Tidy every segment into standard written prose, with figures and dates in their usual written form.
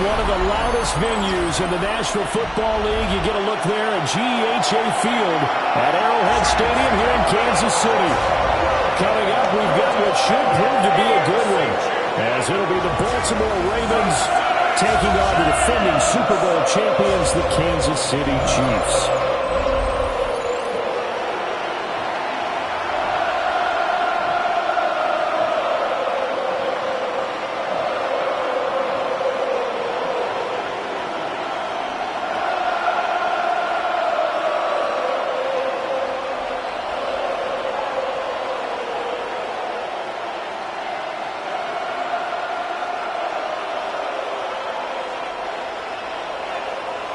one of the loudest venues in the National Football League. You get a look there at GEHA Field at Arrowhead Stadium here in Kansas City. Coming up, we've got what should prove to be a good one, as it'll be the Baltimore Ravens taking on the defending Super Bowl champions, the Kansas City Chiefs.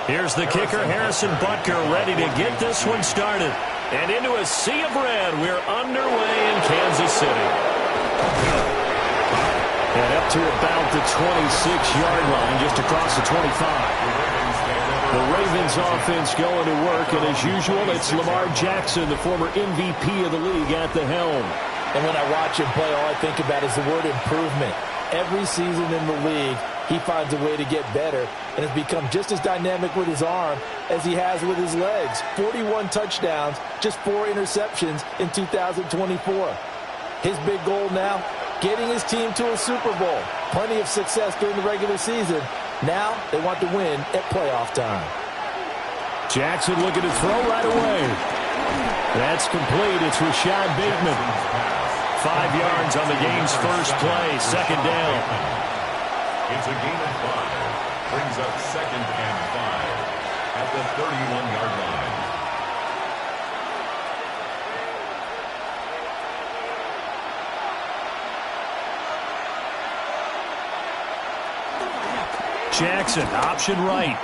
Here's the kicker, Harrison Butker, ready to get this one started. And into a sea of red, we're underway in Kansas City. And up to about the 26-yard line, just across the 25. The Ravens offense going to work, and as usual, it's Lamar Jackson, the former MVP of the league, at the helm. And when I watch him play, all I think about is the word improvement. Every season in the league, he finds a way to get better and has become just as dynamic with his arm as he has with his legs. 41 touchdowns, just 4 interceptions in 2024. His big goal now, getting his team to a Super Bowl. Plenty of success during the regular season. Now they want to win at playoff time. Jackson looking to throw right away. That's complete. It's Rashad Bateman. 5 yards on the game's first play. Second down. It's a gain of 5. Brings up 2nd and 5 at the 31-yard line. Jackson, option right.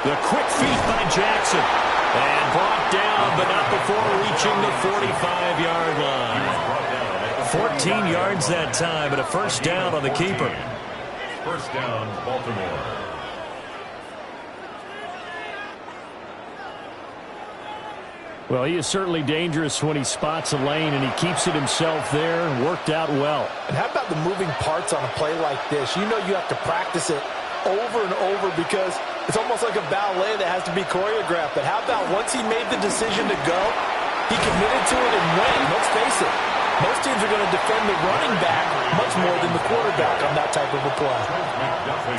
The quick feet by Jackson. And brought down, but not before reaching the 45-yard line. 14 yards that time, but a first down on the keeper. First down, Baltimore. Well, he is certainly dangerous when he spots a lane, and he keeps it himself there. Worked out well. And how about the moving parts on a play like this? You know you have to practice it over and over because it's almost like a ballet that has to be choreographed. But how about once he made the decision to go, he committed to it and went. Let's face it. Most teams are going to defend the running back much more than the quarterback on that type of a play.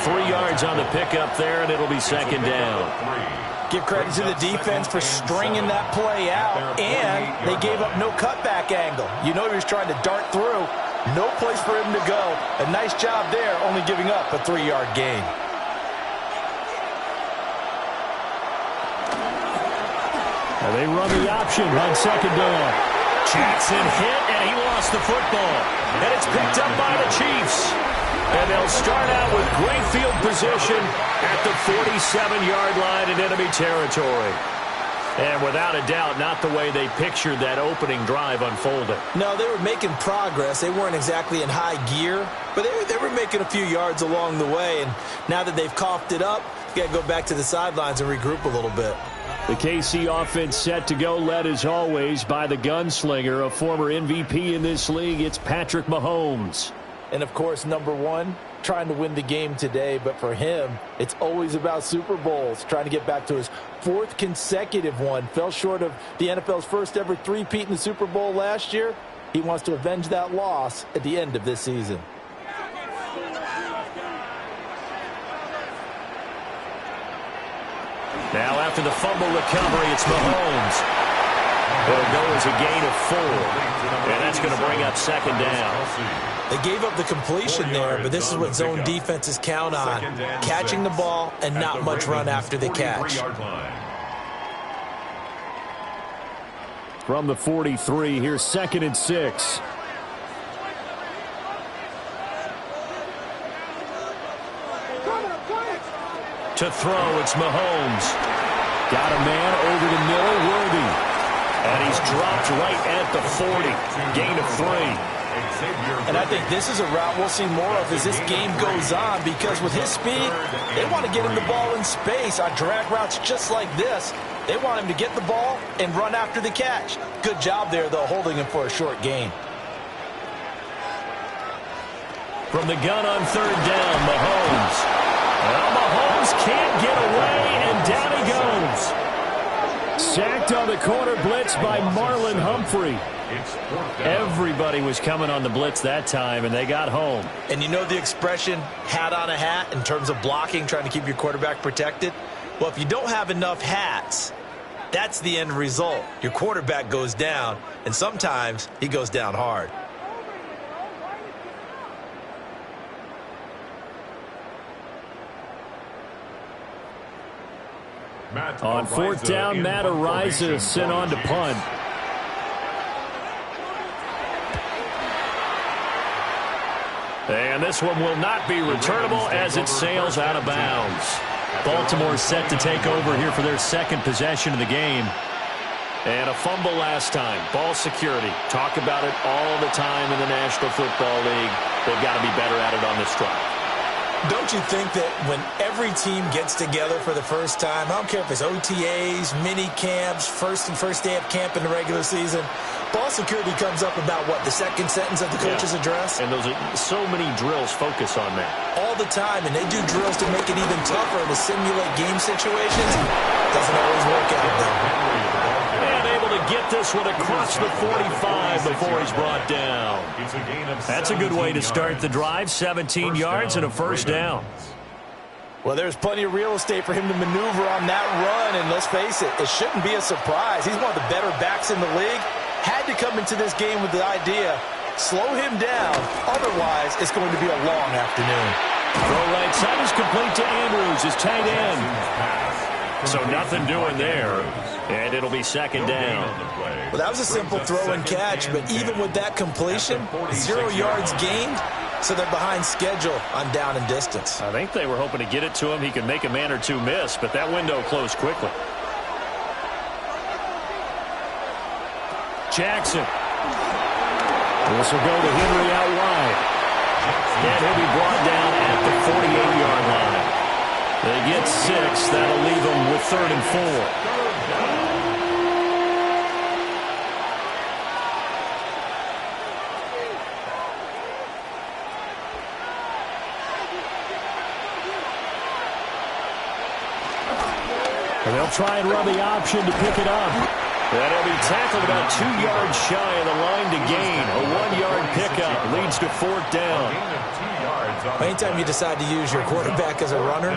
3 yards on the pickup there, and it'll be second down. Give credit to the defense for stringing that play out, and they gave up no cutback angle. You know he was trying to dart through. No place for him to go. A nice job there, only giving up a 3-yard gain. Now they run the option on second down. Jackson hit, and he lost the football. And it's picked up by the Chiefs. And they'll start out with great field position at the 47-yard line in enemy territory. And without a doubt, not the way they pictured that opening drive unfolding. No, they were making progress. They weren't exactly in high gear, but they were making a few yards along the way. And now that they've coughed it up, you got to go back to the sidelines and regroup a little bit. The KC offense set to go, led as always by the gunslinger, a former MVP in this league. It's Patrick Mahomes. And, of course, number one, trying to win the game today. But for him, it's always about Super Bowls, trying to get back to his 4th consecutive one. Fell short of the NFL's first ever three-peat in the Super Bowl last year. He wants to avenge that loss at the end of this season. Now after the fumble recovery, it's Mahomes. It'll go as a gain of 4. And that's going to bring up second down. They gave up the completion there, but this is what zone defenses count on. Catching the ball and not much run after the catch. From the 43, here's 2nd and 6. To throw, it's Mahomes. Got a man over the middle, Worthy. And he's dropped right at the 40. Gain of 3. And I think this is a route we'll see more of as this game goes on, because with his speed, they want to get him the ball in space on drag routes just like this. They want him to get the ball and run after the catch. Good job there, though, holding him for a short gain. From the gun on 3rd down, Mahomes. Well, Mahomes can't get away, and down he goes. Sacked on the corner blitz by Marlon Humphrey. Everybody was coming on the blitz that time, and they got home. And you know the expression, hat on a hat, in terms of blocking, trying to keep your quarterback protected? Well, if you don't have enough hats, that's the end result. Your quarterback goes down, and sometimes he goes down hard. On fourth down, Matt Araiza sent on to punt. And this one will not be returnable as it sails out of bounds. Baltimore set to take over here for their second possession of the game. And a fumble last time. Ball security. Talk about it all the time in the National Football League. They've got to be better at it on this drive. Don't you think that when every team gets together for the first time, I don't care if it's OTAs, mini camps, first day of camp in the regular season, ball security comes up about, what, the second sentence of the coach's address? And those are so many drills focus on that. All the time, and they do drills to make it even tougher to simulate game situations. Doesn't always work out, though. And able to get this one across the 45 before he's brought down. That's a good way to start the drive. 17 yards and a first down. Well, there's plenty of real estate for him to maneuver on that run, and let's face it, it shouldn't be a surprise. He's one of the better backs in the league. Had to come into this game with the idea, slow him down, otherwise it's going to be a long afternoon. Throw right side is complete to Andrews, his tight end. So nothing doing there, and it'll be second down. Well, that was a simple throw and catch, but even with that completion, 0 yards gained, so they're behind schedule on down and distance. I think they were hoping to get it to him. He could make a man or two miss, but that window closed quickly. Jackson. This will go to Henry out wide. And he'll be brought down at the 48-yard line. They get 6. That'll leave them with 3rd and 4. And they'll try and run the option to pick it up. That'll be tackled about 2 yards shy of the line to gain. A 1-yard pickup leads to 4th down. Anytime you decide to use your quarterback as a runner,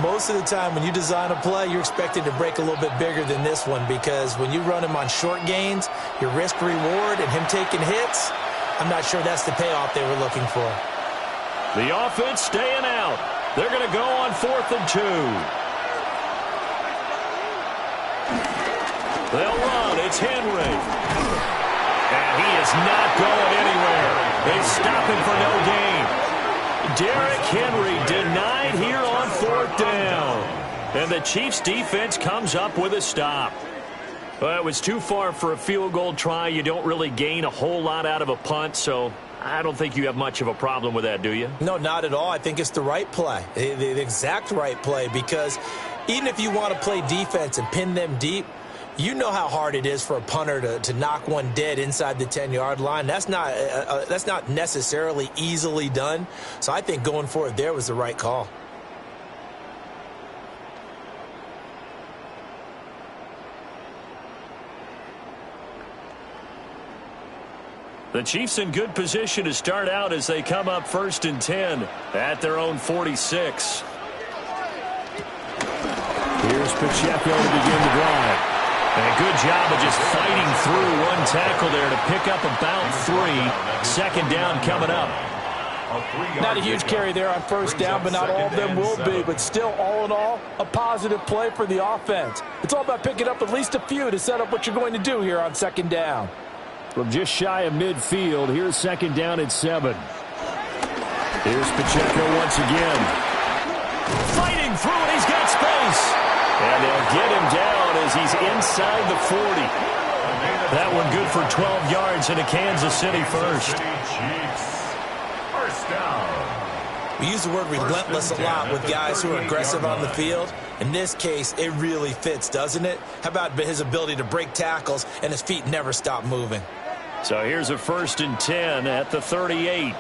most of the time when you design a play, you're expected to break a little bit bigger than this one, because when you run him on short gains, your risk-reward and him taking hits, I'm not sure that's the payoff they were looking for. The offense staying out. They're going to go on 4th and 2. They'll run. It's Henry. And he is not going anywhere. They stop him for no gain. Derrick Henry denied here on 4th down. And the Chiefs' defense comes up with a stop. Well, it was too far for a field goal try. You don't really gain a whole lot out of a punt, so I don't think you have much of a problem with that, do you? No, not at all. I think it's the right play, the exact right play, because even if you want to play defense and pin them deep, you know how hard it is for a punter to knock one dead inside the 10-yard line. That's not necessarily easily done. So I think going for it there was the right call. The Chiefs in good position to start out as they come up 1st and 10 at their own 46. Here's Pacheco to begin the drive. And a good job of just fighting through one tackle there to pick up about 3. 2nd down coming up. Not a huge carry there on 1st down, but not all of them will be. But still, all in all, a positive play for the offense. It's all about picking up at least a few to set up what you're going to do here on 2nd down. From just shy of midfield, here's 2nd down at 7. Here's Pacheco once again. Fighting through it, he's got space. And they'll get him down as he's inside the 40. That one good for 12 yards into Kansas City first. We use the word relentless a lot with guys who are aggressive on the field. In this case, it really fits, doesn't it? How about his ability to break tackles and his feet never stop moving? So here's a 1st and 10 at the 38.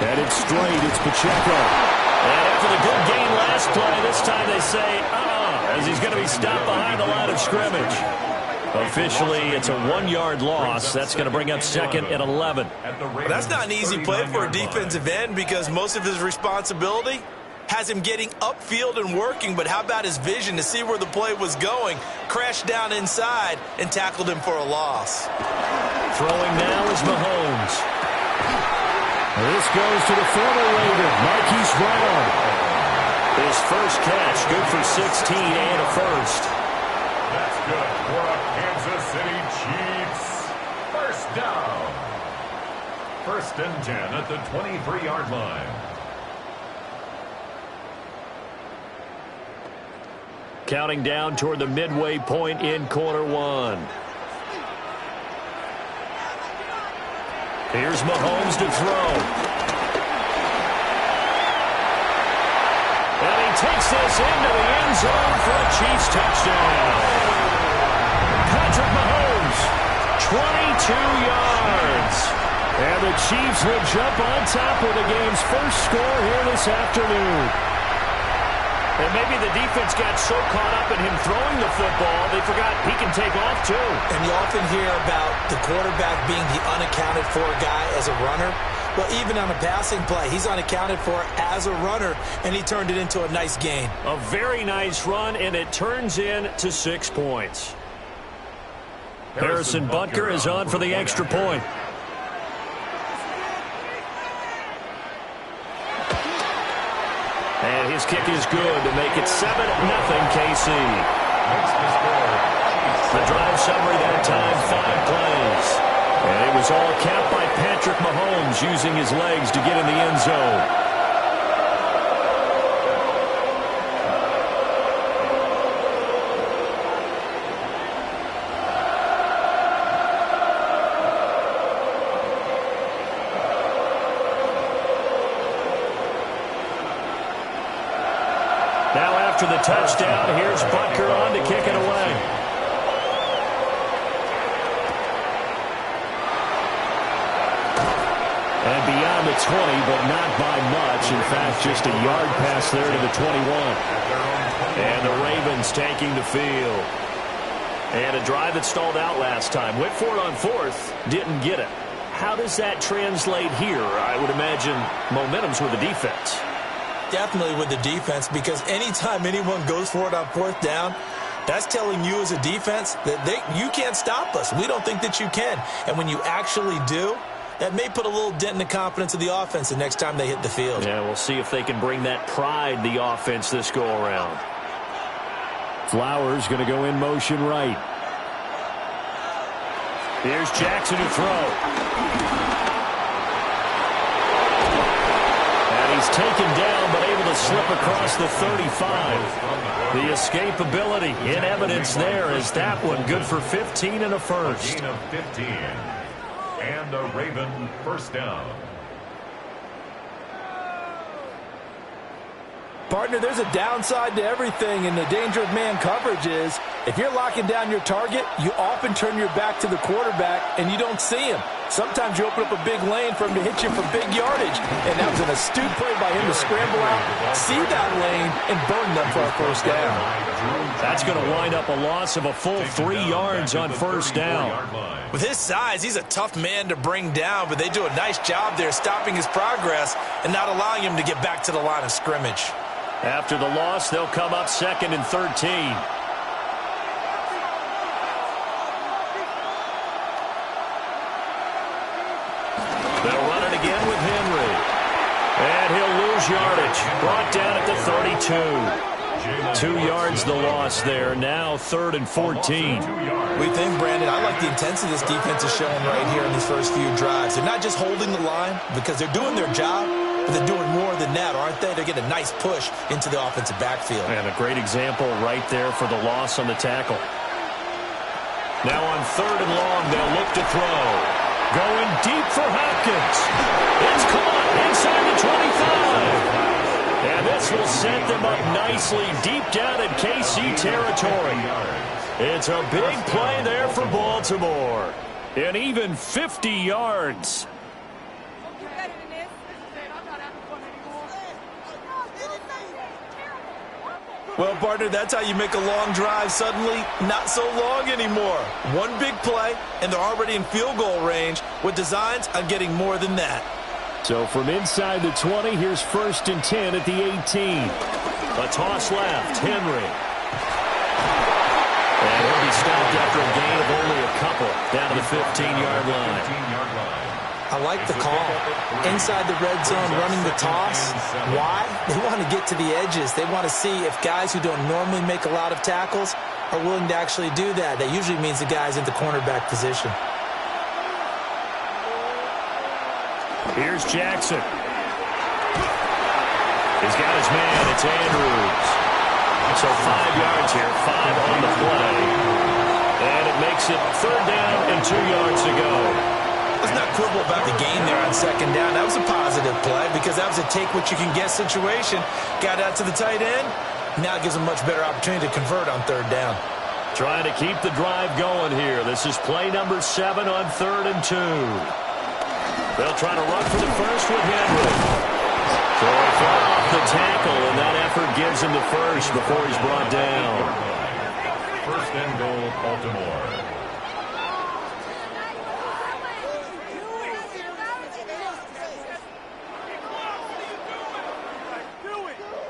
Headed straight, it's Pacheco. And after the good gain last play, this time they say, as he's going to be stopped behind the line of scrimmage. Officially, it's a 1-yard loss. That's going to bring up 2nd and 11. That's not an easy play for a defensive end because most of his responsibility has him getting upfield and working, but how about his vision to see where the play was going, crashed down inside, and tackled him for a loss. Throwing now is Mahomes. This goes to the former Raider, Marquise Brown. His first catch, good for 16 and a first. That's good for a Kansas City Chiefs. First down. 1st and 10 at the 23-yard line. Counting down toward the midway point in quarter 1. Here's Mahomes to throw. And he takes this into the end zone for a Chiefs touchdown. Patrick Mahomes, 22 yards. And the Chiefs will jump on top with the game's first score here this afternoon. And maybe the defense got so caught up in him throwing the football, they forgot he can take off too. And you often hear about the quarterback being the unaccounted for guy as a runner. Well, even on a passing play, he's unaccounted for as a runner, and he turned it into a nice gain. A very nice run, and it turns into 6 points. Harrison Butker is on for the extra point. And his kick is good to make it 7-0 KC. The drive summary that time, 5 plays. And it was all capped by Patrick Mahomes using his legs to get in the end zone. Now after the touchdown, here's Butker on to kick it away. And beyond the 20, but not by much. In fact, just a yard pass there to the 21. And the Ravens taking the field. And a drive that stalled out last time. Went for it on 4th, didn't get it. How does that translate here? I would imagine momentum's with the defense. Definitely with the defense, because anytime anyone goes for it on 4th down, that's telling you as a defense that you can't stop us. We don't think that you can. And when you actually do, that may put a little dent in the confidence of the offense the next time they hit the field. Yeah, we'll see if they can bring that pride, the offense, this go-around. Flowers going to go in motion right. Here's Jackson to throw. He's taken down, but able to slip across the 35. The escapability in evidence there is that one good for 15 and a first. A gain of 15 and a Raven first down. Partner, there's a downside to everything, and the danger of man coverage is if you're locking down your target, you often turn your back to the quarterback and you don't see him. Sometimes you open up a big lane for him to hit you for big yardage, and that was an astute play by him to scramble out, see that lane, and burn them for a first down. That's going to wind up a loss of a full 3 yards on first down. With his size, he's a tough man to bring down, but they do a nice job there stopping his progress and not allowing him to get back to the line of scrimmage. After the loss, they'll come up 2nd and 13. They'll run it again with Henry. And he'll lose yardage. Brought down at the 32. 2 yards the loss there. Now 3rd and 14. We think, Brandon, I like the intensity this defense is showing right here in these first few drives. They're not just holding the line because they're doing their job, but they're doing more than that, aren't they? They're getting a nice push into the offensive backfield. And a great example right there for the loss on the tackle. Now on 3rd and long, they'll look to throw. Going deep for Hopkins. It's caught inside the 25. And this will set them up nicely deep down in KC territory. It's a big play there for Baltimore. And even 50 yards. Well, partner, that's how you make a long drive suddenly not so long anymore. One big play, and they're already in field goal range with designs on getting more than that. So from inside the 20, here's 1st and 10 at the 18. A toss left, Henry. And he'll be stopped after a gain of only a couple down to the 15-yard line. I like the call. Inside the red zone, running the toss. Why? They want to get to the edges. They want to see if guys who don't normally make a lot of tackles are willing to actually do that. That usually means the guy's in the cornerback position. Here's Jackson. He's got his man. It's Andrews. So 5 yards here, 5 on the play. And it makes it 3rd down and 2 yards to go. Let's not quibble about the gain there on 2nd down. That was a positive play because that was a take-what-you-can-get situation. Got out to the tight end. Now it gives them a much better opportunity to convert on 3rd down. Trying to keep the drive going here. This is play number 7 on 3rd and 2. They'll try to run for the first with Henry. So he fought off the tackle, and that effort gives him the first before he's brought down. 1st and goal, Baltimore.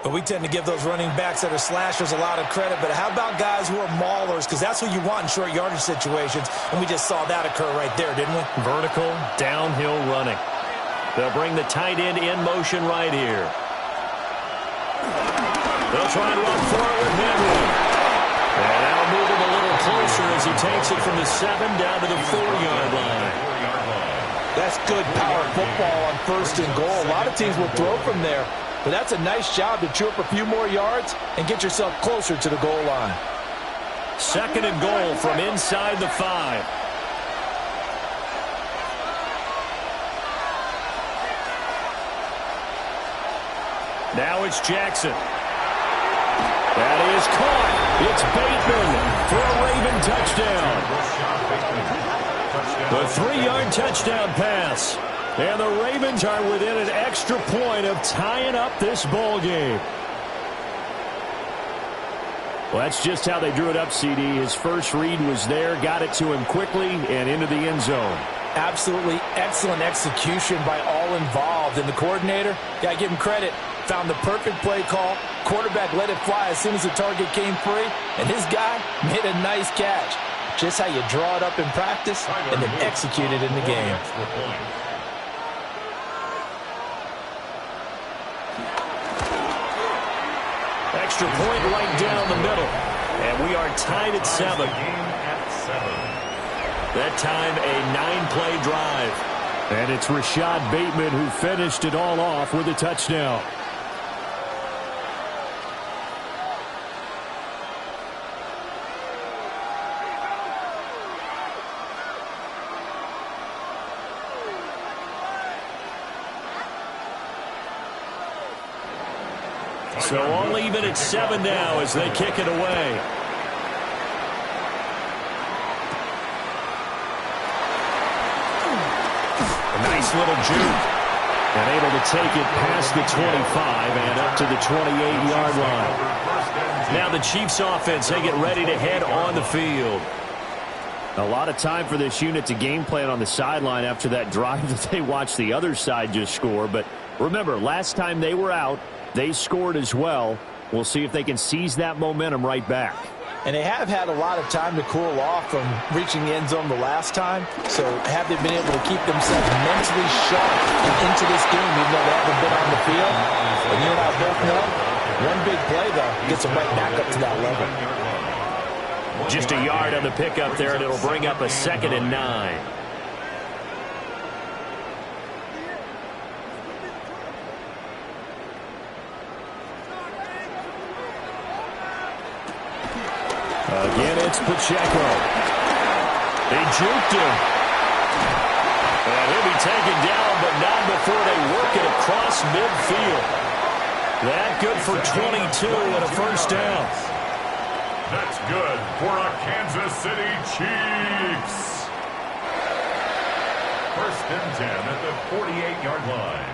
But we tend to give those running backs that are slashers a lot of credit. But how about guys who are maulers? Because that's who you want in short yardage situations. And we just saw that occur right there, didn't we? Vertical, downhill running. They'll bring the tight end in motion right here. They'll try and run forward with Henry. And that'll move him a little closer as he takes it from the 7 down to the 4-yard line. That's good power football on 1st and goal. A lot of teams will throw from there. But that's a nice job to chew up a few more yards and get yourself closer to the goal line. 2nd and goal from inside the 5. Now it's Jackson. That is caught. It's Bateman for a Raven touchdown. The 3-yard touchdown pass. And the Ravens are within an extra point of tying up this ball game. Well, that's just how they drew it up, CD. His first read was there, got it to him quickly, and into the end zone. Absolutely excellent execution by all involved. And the coordinator, got to give him credit, found the perfect play call. Quarterback let it fly as soon as the target came free, and his guy made a nice catch. Just how you draw it up in practice and then execute it in the game. Extra point right down the middle. And we are tied at 7. That time a 9-play drive. And it's Rashad Bateman who finished it all off with a touchdown. So all even at 7 now as they kick it away. A nice little juke. And able to take it past the 25 and up to the 28-yard line. Now the Chiefs offense, they get ready to head on the field. A lot of time for this unit to game plan on the sideline after that drive that they watched the other side just score. But remember, last time they were out, they scored as well. We'll see if they can seize that momentum right back. And they have had a lot of time to cool off from reaching the end zone the last time. So have they been able to keep themselves mentally sharp into this game, even though they haven't been on the field? And you and I both know, one big play, though, gets them right back up to that level. Just a yard on the pickup there, and it'll bring up a 2nd and 9. Again, it's Pacheco. They juked him. And he'll be taken down, but not before they work it across midfield. That good for 22 and a first down. That's good for a Kansas City Chiefs. 1st and 10 at the 48-yard line.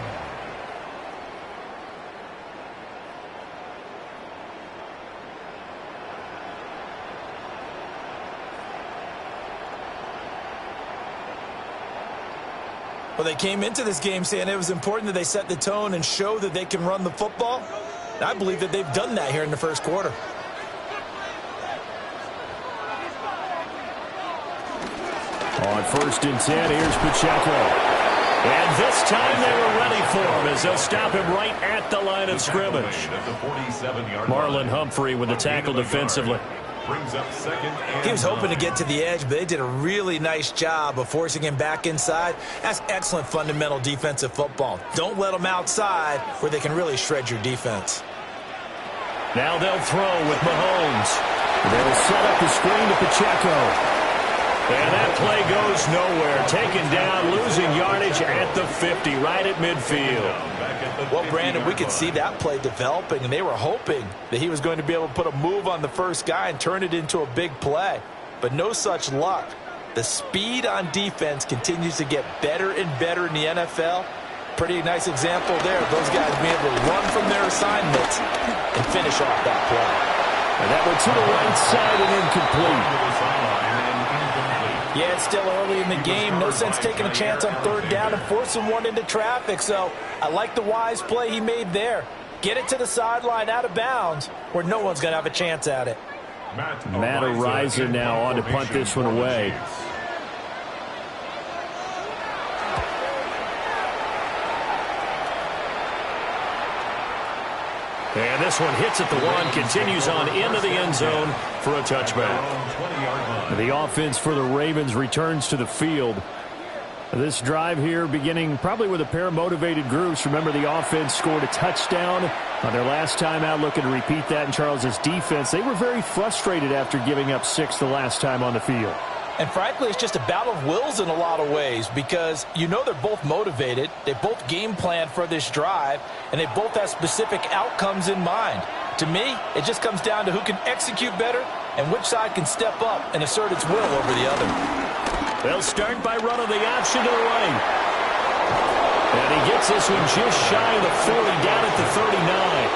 Well, they came into this game saying it was important that they set the tone and show that they can run the football. And I believe that they've done that here in the first quarter. On 1st and 10, here's Pacheco. And this time they were ready for him as they'll stop him right at the line of scrimmage. Marlon Humphrey with the tackle defensively. Brings up 2nd and He was hoping to get to the edge, but they did a really nice job of forcing him back inside. That's excellent fundamental defensive football. Don't let them outside where they can really shred your defense. Now they'll throw with Mahomes. They'll set up the screen to Pacheco. And that play goes nowhere. Taken down, losing yardage at the 50, right at midfield. Well, Brandon, we could see that play developing, and they were hoping that he was going to be able to put a move on the first guy and turn it into a big play. But no such luck. The speed on defense continues to get better and better in the NFL. Pretty nice example there of those guys being able to run from their assignments and finish off that play. And that went to the right side and incomplete. Yeah, it's still early in the game. No sense taking a chance on 3rd down and forcing one into traffic. So I like the wise play he made there. Get it to the sideline out of bounds where no one's going to have a chance at it. Matt Ariza now on to punt this one away. And this one hits at the 1, continues on into the end zone for a touchback. The offense for the Ravens returns to the field. This drive here beginning probably with a pair of motivated groups. Remember, the offense scored a touchdown on their last time out, looking to repeat that in Charles's defense. They were very frustrated after giving up 6 the last time on the field. And frankly, it's just a battle of wills in a lot of ways because you know they're both motivated. They both game planned for this drive, and they both have specific outcomes in mind. To me, it just comes down to who can execute better and which side can step up and assert its will over the other. They'll start by running the option to the right. And he gets this one just shy of the 40, down at the 39.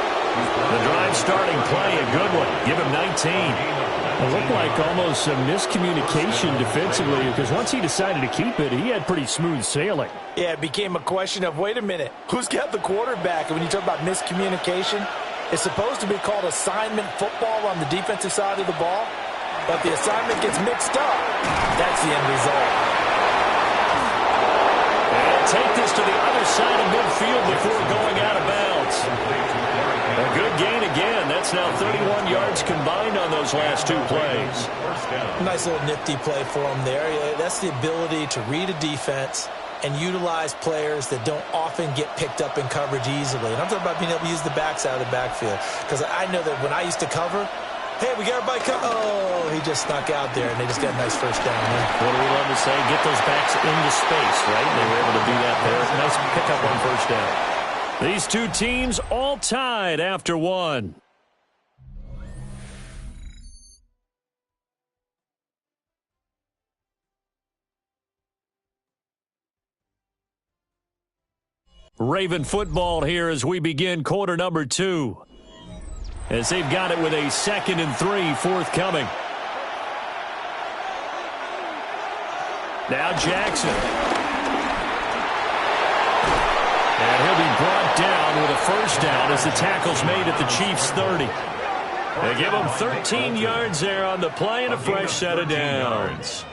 The drive starting play, a good one. Give him 19. It looked like almost a miscommunication defensively because once he decided to keep it, he had pretty smooth sailing. Yeah, it became a question of, wait a minute, who's got the quarterback? And when you talk about miscommunication, it's supposed to be called assignment football on the defensive side of the ball. But the assignment gets mixed up. That's the end result. And take this to the other side of midfield before going out of bounds. A good gain again. That's now 31 yards combined on those last 2 plays. Nice little nifty play for him there. That's the ability to read a defense and utilize players that don't often get picked up in coverage easily. And I'm talking about being able to use the backside of the backfield. Because I know that when I used to cover, hey, we got everybody oh, he just snuck out there, and they just got a nice first down. What do we love to say? Get those backs into space, right? And they were able to do that there. Nice pickup on first down. These two teams all tied after 1. Raven football here as we begin quarter number 2. As they've got it with a 2nd and 3 forthcoming. Now Jackson. And he'll be brought down with a first down as the tackle's made at the Chiefs' 30. They give him 13 yards there on the play and a fresh set of downs.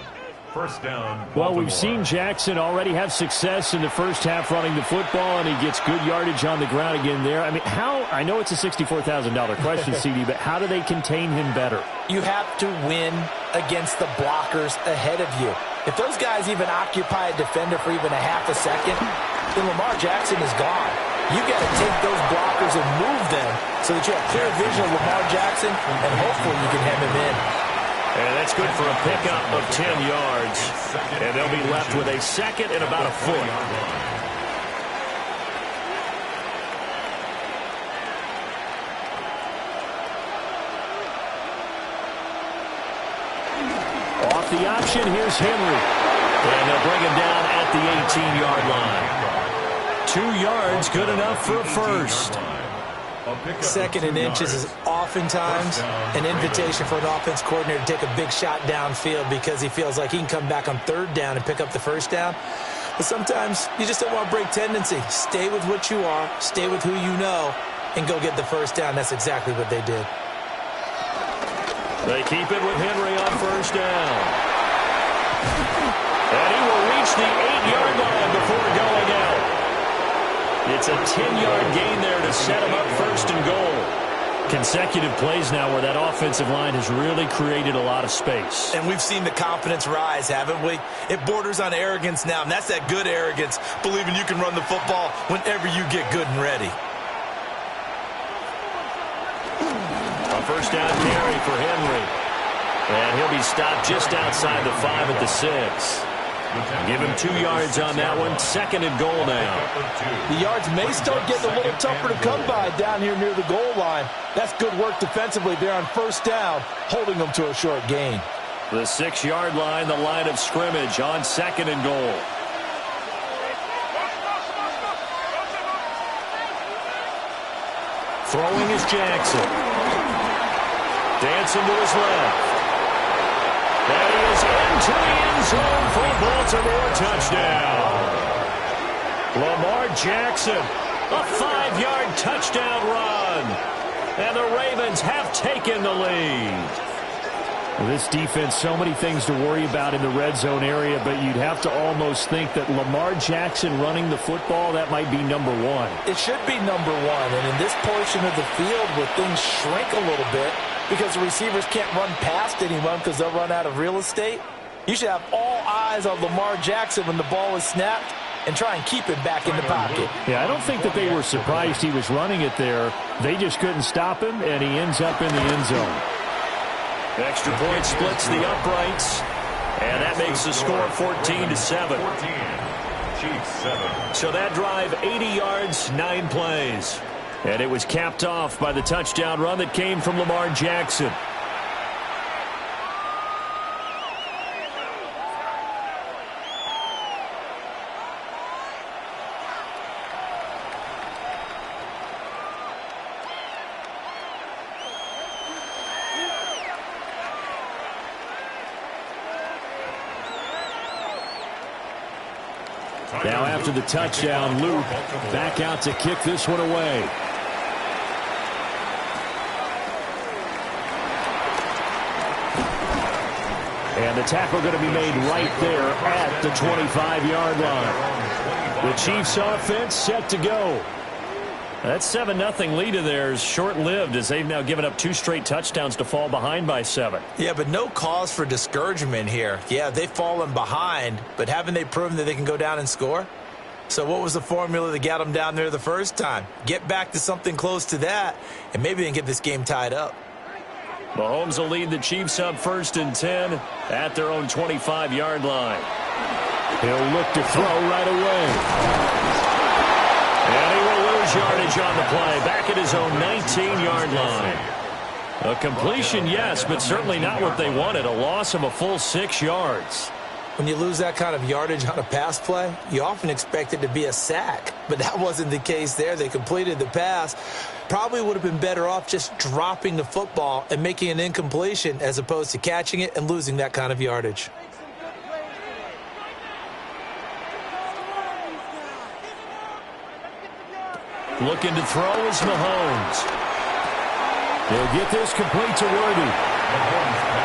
First down. Well, we've seen Jackson already have success in the first half running the football, and he gets good yardage on the ground again there. I mean, I know it's a $64,000 question, CD, but how do they contain him better? You have to win against the blockers ahead of you. If those guys even occupy a defender for even a half a second, then Lamar Jackson is gone. You've got to take those blockers and move them so that you have clear vision of Lamar Jackson, and hopefully you can hem him in. And that's good for a pickup of 10 yards. And they'll be left with a 2nd and about a foot. Off the option, here's Henry. And they'll bring him down at the 18-yard line. 2 yards, good enough for a first. 2nd and inches is oftentimes an invitation for an offense coordinator to take a big shot downfield because he feels like he can come back on 3rd down and pick up the first down. But sometimes you just don't want to break tendency. Stay with what you are, stay with who you know, and go get the first down. That's exactly what they did. They keep it with Henry on first down. And he will reach the 8-yard line before going out. It's a 10-yard gain there to set him up first and goal. Consecutive plays now where that offensive line has really created a lot of space. And we've seen the confidence rise, haven't we? It borders on arrogance now, and that's that good arrogance, believing you can run the football whenever you get good and ready. A first down carry for Henry. And he'll be stopped just outside the 5 at the 6. Give him 2 yards on that one. Second and goal now. The yards may start getting a little tougher to come by down here near the goal line. That's good work defensively there on first down, holding them to a short gain. The 6-yard line, the line of scrimmage on second and goal. Throwing is Jackson. Dancing to his left. That is into the end zone for a Baltimore touchdown. Lamar Jackson, a 5-yard touchdown run. And the Ravens have taken the lead. Well, this defense, so many things to worry about in the red zone area, but you'd have to almost think that Lamar Jackson running the football, that might be number one. It should be number one, and in this portion of the field where things shrink a little bit because the receivers can't run past anyone because they'll run out of real estate, you should have all eyes on Lamar Jackson when the ball is snapped and try and keep him back in the pocket. Yeah, I don't think that they were surprised he was running it there. They just couldn't stop him, and he ends up in the end zone. Extra point splits the uprights, and that makes the score 14-7. Chiefs 7. So that drive, 80 yards, 9 plays. And it was capped off by the touchdown run that came from Lamar Jackson. Now after the touchdown, Luke back out to kick this one away. And the tackle going to be made right there at the 25-yard line. The Chiefs offense set to go. That 7-0 lead of theirs short-lived as they've now given up 2 straight touchdowns to fall behind by 7. Yeah, but no cause for discouragement here. Yeah, they've fallen behind, but haven't they proven that they can go down and score? So what was the formula that got them down there the first time? Get back to something close to that, and maybe they can get this game tied up. Mahomes will lead the Chiefs up 1st and 10 at their own 25-yard line. He'll look to throw right away. And he will lose yardage on the play, back at his own 19-yard line. A completion, yes, but certainly not what they wanted. A loss of a full 6 yards. When you lose that kind of yardage on a pass play, you often expect it to be a sack. But that wasn't the case there. They completed the pass. Probably would have been better off just dropping the football and making an incompletion as opposed to catching it and losing that kind of yardage. Looking to throw is Mahomes. He'll get this complete to Worthy.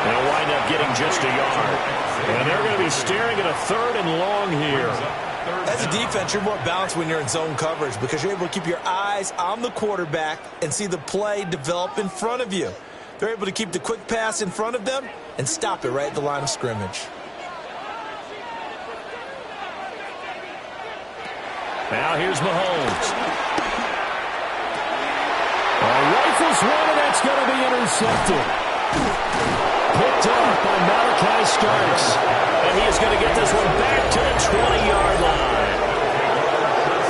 They'll wind up getting just a yard. And they're going to be staring at a 3rd and long here. As a defense, you're more balanced when you're in zone coverage because you're able to keep your eyes on the quarterback and see the play develop in front of you. They're able to keep the quick pass in front of them and stop it right at the line of scrimmage. Now here's Mahomes. Rifles one, and that's going to be intercepted. Picked up by Malachi Starks. And he is going to get this one back to the 20-yard line.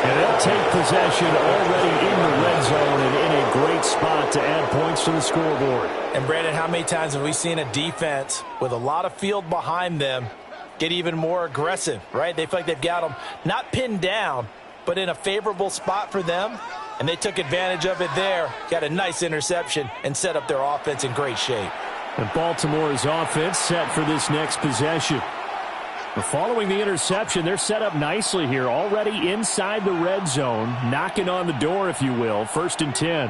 And they'll take possession already in the red zone and in a great spot to add points to the scoreboard. And, Brandon, how many times have we seen a defense with a lot of field behind them get even more aggressive, right? They feel like they've got them not pinned down, but in a favorable spot for them. And they took advantage of it there, got a nice interception, and set up their offense in great shape. And Baltimore's offense set for this next possession. Following the interception, they're set up nicely here, already inside the red zone, knocking on the door, if you will. 1st and 10.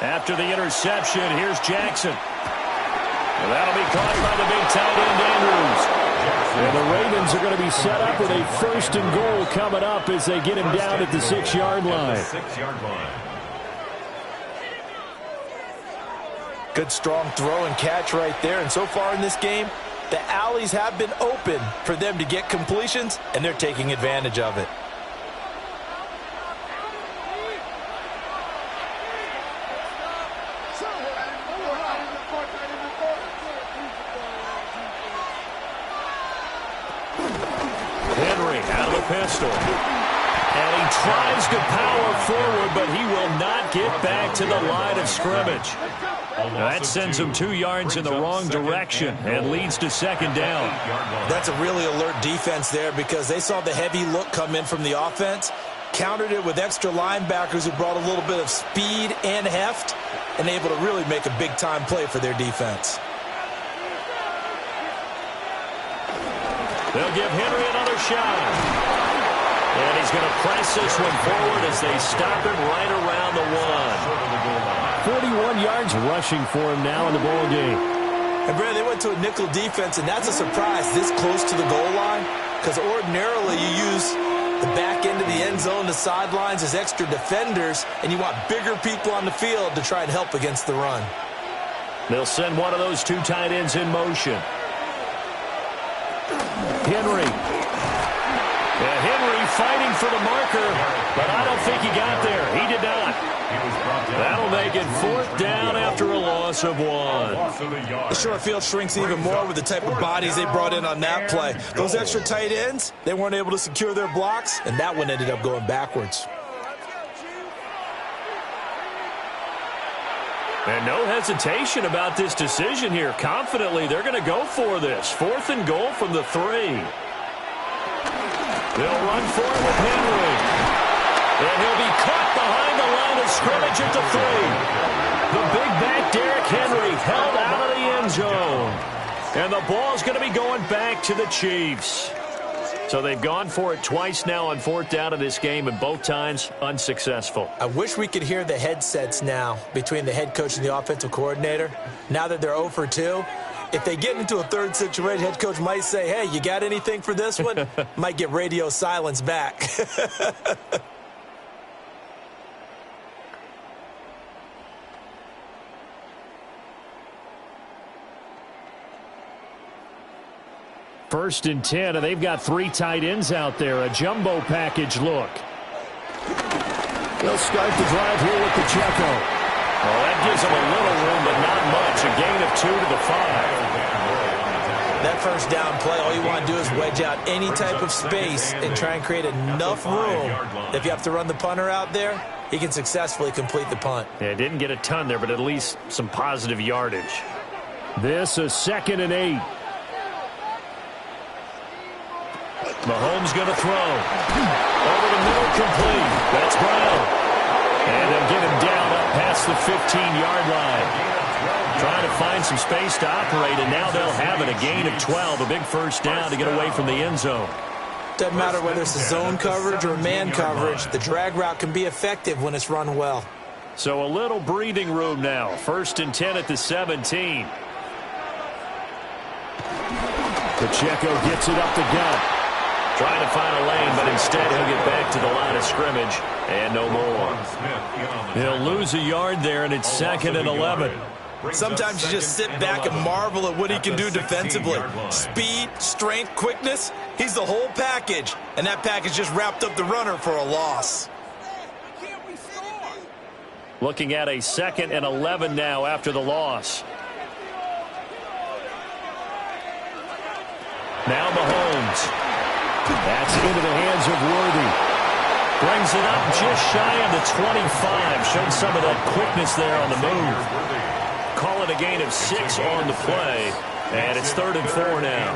After the interception, here's Jackson. And that'll be caught by the big tight end, Andrews. And the Ravens are going to be set up with a 1st and goal coming up as they get him down at the 6-yard line. Good strong throw and catch right there. And so far in this game, the alleys have been open for them to get completions, and they're taking advantage of it. Henry out of the pistol. And he tries to power forward, but he will not get back to the line of scrimmage. That sends him 2 yards in the wrong direction and leads to 2nd down. That's a really alert defense there because they saw the heavy look come in from the offense, countered it with extra linebackers who brought a little bit of speed and heft, and able to really make a big-time play for their defense. They'll give Henry another shot. And he's going to press this one forward as they stop him right around the 1. 41 yards rushing for him now in the ball game. And, Brad, they went to a nickel defense, and that's a surprise this close to the goal line because ordinarily you use the back end of the end zone, the sidelines as extra defenders, and you want bigger people on the field to try and help against the run. They'll send one of those 2 tight ends in motion. Henry. Yeah, Henry fighting for the marker, but I don't think he got there. He did not. That'll make it 4th down after a loss of 1. The short field shrinks even more with the type of bodies they brought in on that play. Those extra tight ends, they weren't able to secure their blocks, and that one ended up going backwards. And no hesitation about this decision here. Confidently, they're going to go for this. 4th and goal from the 3. They'll run for it with Henry. And he'll be caught behind the line of scrimmage at the 3. The big back Derrick Henry held out of the end zone. And the ball's going to be going back to the Chiefs. So they've gone for it twice now on 4th down of this game, and both times unsuccessful. I wish we could hear the headsets now between the head coach and the offensive coordinator. Now that they're 0 for 2, if they get into a 3rd situation, head coach might say, hey, you got anything for this one? Might get radio silence back. First and 10, and they've got 3 tight ends out there. A jumbo package look. They'll start the drive here with Pacheco. Well, that gives them a little room, but not much. A gain of 2 to the 5. That 1st down play, all you want to do is wedge out any type of space and try and create enough room. If you have to run the punter out there, he can successfully complete the punt. Yeah, didn't get a ton there, but at least some positive yardage. This is 2nd and 8. Mahomes going to throw. Over the middle, complete. That's Brown. And they'll get him down up past the 15-yard line. Trying to find some space to operate, and now they'll have it. A gain of 12, a big 1st down to get away from the end zone. Doesn't matter whether it's a zone coverage or man coverage. The drag route can be effective when it's run well. So a little breathing room now. 1st and 10 at the 17. Pacheco gets it up the gut. Trying to find a lane, but instead he'll get back to the line of scrimmage and no more. He'll lose a yard there, and it's 2nd and 11. Sometimes you just sit back and marvel at what he can do defensively. Speed, strength, quickness, he's the whole package. And that package just wrapped up the runner for a loss. Looking at a 2nd and 11 now after the loss. Now Mahomes. That's into the hands of Worthy. Brings it up just shy of the 25. Showed some of that quickness there on the move. Call it a gain of 6 on the play. And it's 3rd and 4 now.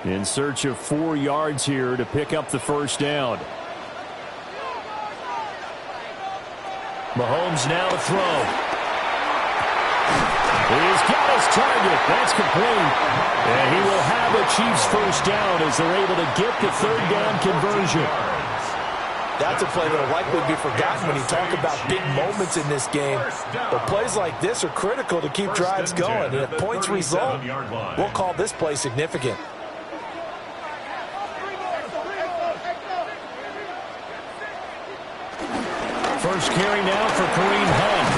In search of 4 yards here to pick up the first down. Mahomes now to throw. He's got his target. That's complete. And he will have a Chiefs first down as they're able to get the third down conversion. That's a play that will likely be forgotten when you talk about big moments in this game. But plays like this are critical to keep drives going. And if points result, we'll call this play significant. First carry now for Kareem Hunt.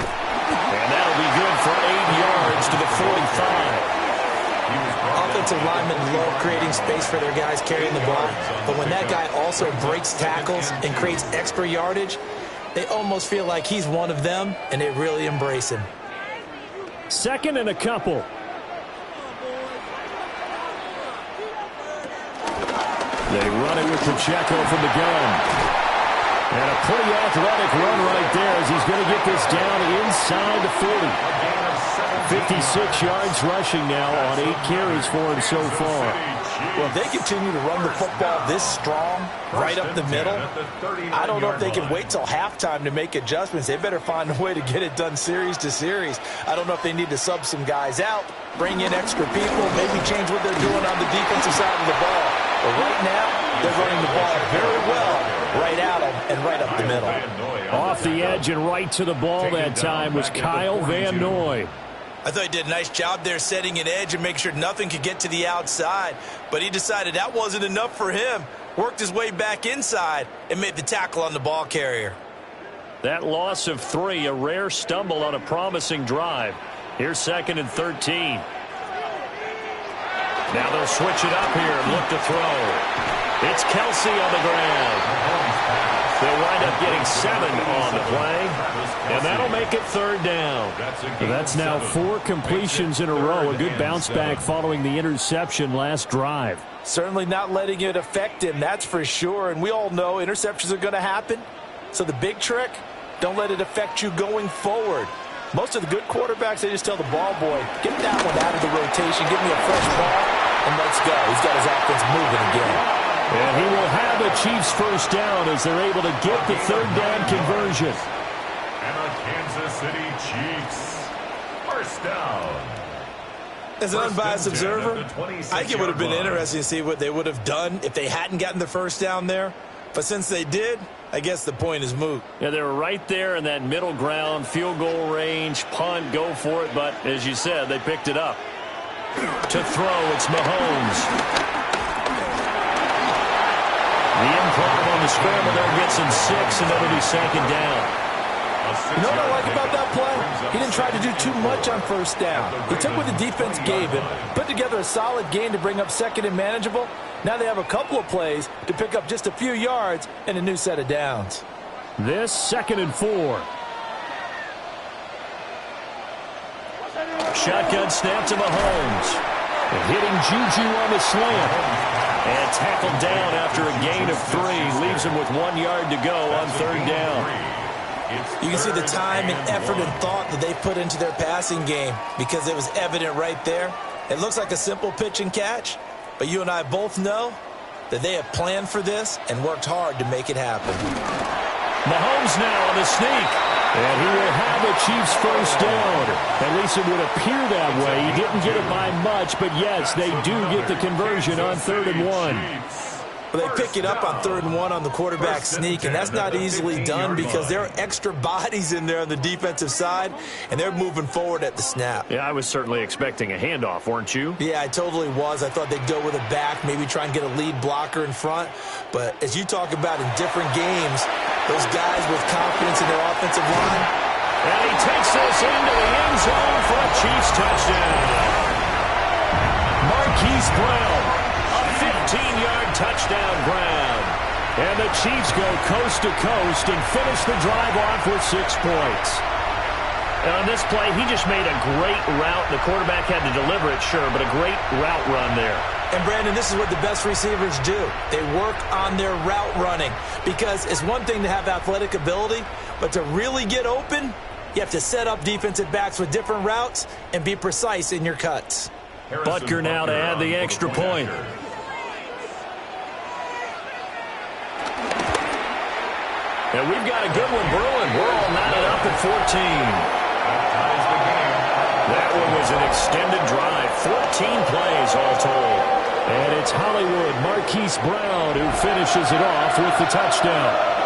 And that'll be good for 8 yards to the 45. Offensive linemen love creating space for their guys carrying the ball. But when that guy also breaks tackles and creates extra yardage, they almost feel like he's one of them, and they really embrace him. Second and a couple. They run it with Pacheco from the gun. And a pretty athletic run right there as he's going to get this down inside the 40. 56 yards rushing now on 8 carries for him so far. Well, if they continue to run the football this strong, right up the middle, I don't know if they can wait till halftime to make adjustments. They better find a way to get it done series to series. I don't know if they need to sub some guys out, bring in extra people, maybe change what they're doing on the defensive side of the ball. But right now, they're running the ball very well right at them and right up the middle. Off the edge and right to the ball that time was Kyle Van Noy. I thought he did a nice job there setting an edge and making sure nothing could get to the outside. But he decided that wasn't enough for him. Worked his way back inside and made the tackle on the ball carrier. That loss of 3, a rare stumble on a promising drive. Here's 2nd and 13. Now they'll switch it up here and look to throw. It's Kelsey on the ground. They'll wind up getting 7 on the play, and that'll make it 3rd down. That's now 4 completions in a row. A good bounce back following the interception last drive. Certainly not letting it affect him, that's for sure. And we all know interceptions are going to happen. So the big trick, don't let it affect you going forward. Most of the good quarterbacks, they just tell the ball boy, get that one out of the rotation, give me a fresh ball, and let's go. He's got his offense moving again. And he will have a Chiefs first down as they're able to get the 3rd down conversion. And the Kansas City Chiefs, first down. As an unbiased observer, I think it would have been interesting to see what they would have done if they hadn't gotten the first down there. But since they did, I guess the point is moot. Yeah, they were right there in that middle ground, field goal range, punt, go for it. But as you said, they picked it up. To throw, it's Mahomes. The improv on the scramble there gets him 6, and that'll be 2nd down. You know what I like about that play? He didn't try to do too much on first down. He took what the defense gave him, put together a solid game to bring up 2nd and manageable. Now they have a couple of plays to pick up just a few yards and a new set of downs. This 2nd and 4. Shotgun snap to Mahomes. Hitting Juju on the slant. And tackled down after a gain of 3. Leaves him with 1 yard to go on 3rd down. You can see the time and effort and thought that they put into their passing game because it was evident right there. It looks like a simple pitch and catch, but you and I both know that they have planned for this and worked hard to make it happen. Mahomes now on the sneak. And he will have a Chiefs first down. At least it would appear that way. He didn't get it by much, but yes, they do get the conversion on 3rd and 1. Well, they pick it up on 3rd and 1 on the quarterback sneak, and that's not easily done because there are extra bodies in there on the defensive side, and they're moving forward at the snap. Yeah, I was certainly expecting a handoff, weren't you? Yeah, I totally was. I thought they'd go with a back, maybe try and get a lead blocker in front. But as you talk about in different games, those guys with confidence in their offensive line. And he takes this into the end zone for a Chiefs touchdown. Marquise Brown, a 15-yard touchdown grab. And the Chiefs go coast to coast and finish the drive off with 6 points. And on this play, he just made a great route. The quarterback had to deliver it, sure, but a great route run there. And, Brandon, this is what the best receivers do. They work on their route running because it's one thing to have athletic ability, but to really get open, you have to set up defensive backs with different routes and be precise in your cuts. Butker now to add the extra point. And we've got a good one brewing. We're all knotted up at 14. That one was an extended drive. 14 plays all told. And it's Hollywood Marquise Brown who finishes it off with the touchdown.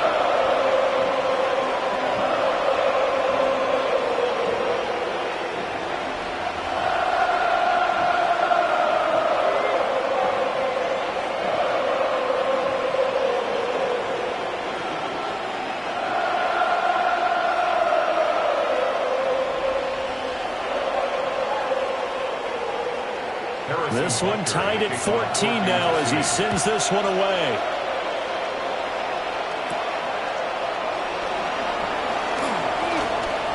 This one tied at 14 now as he sends this one away.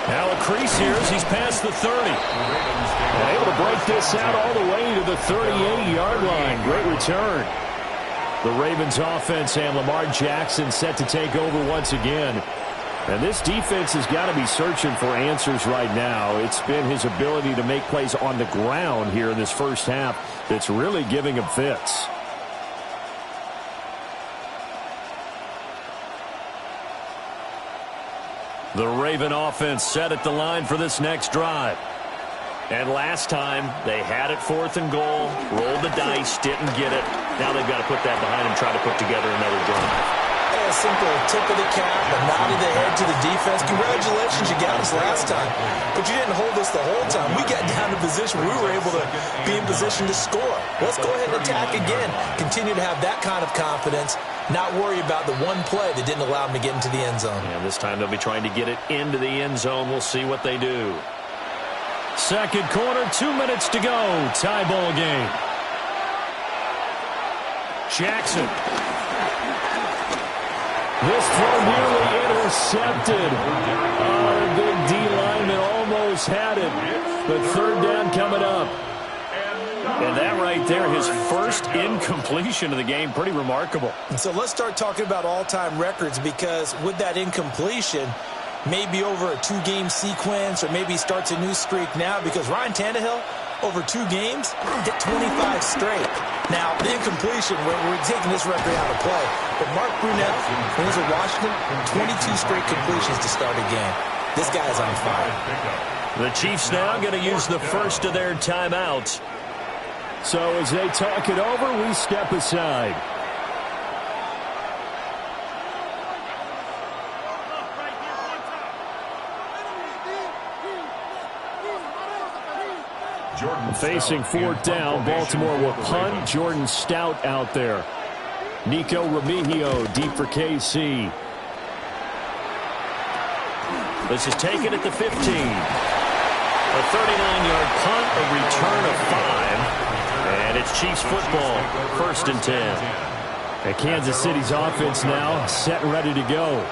Now a crease here as he's past the 30. And able to break this out all the way to the 38-yard line. Great return. The Ravens offense and Lamar Jackson set to take over once again. And this defense has got to be searching for answers right now. It's been his ability to make plays on the ground here in this first half that's really giving him fits. The Raven offense set at the line for this next drive. And last time, they had it 4th and goal, rolled the dice, didn't get it. Now they've got to put that behind them, try to put together another drive. A simple tip of the cap, a nod of the head to the defense. Congratulations, you got us last time. But you didn't hold us the whole time. We got down to position where we were able to be in position to score. Let's go ahead and attack again. Continue to have that kind of confidence, not worry about the one play that didn't allow them to get into the end zone. And this time they'll be trying to get it into the end zone. We'll see what they do. Second quarter, 2 minutes to go. Tie ball game. Jackson. This throw nearly intercepted. Oh, the big D lineman almost had it. But third down coming up. And that right there, his first incompletion of the game, pretty remarkable. So let's start talking about all-time records, because with that incompletion, maybe over a 2-game sequence, or maybe he starts a new streak now, because Ryan Tannehill, over 2 games, hit 25 straight. Now, the incompletion, we're taking this record out of play. But Mark Brunell, when he was at Washington, 22 straight completions to start a game. This guy is on fire. The Chiefs now going to use the first of their timeouts. So as they talk it over, we step aside. Facing 4th down, Baltimore will punt. Jordan Stout out there. Nico Remigio deep for KC. This is taken at the 15. A 39-yard punt, a return of 5. And it's Chiefs football, 1st and 10. And Kansas City's offense now set and ready to go.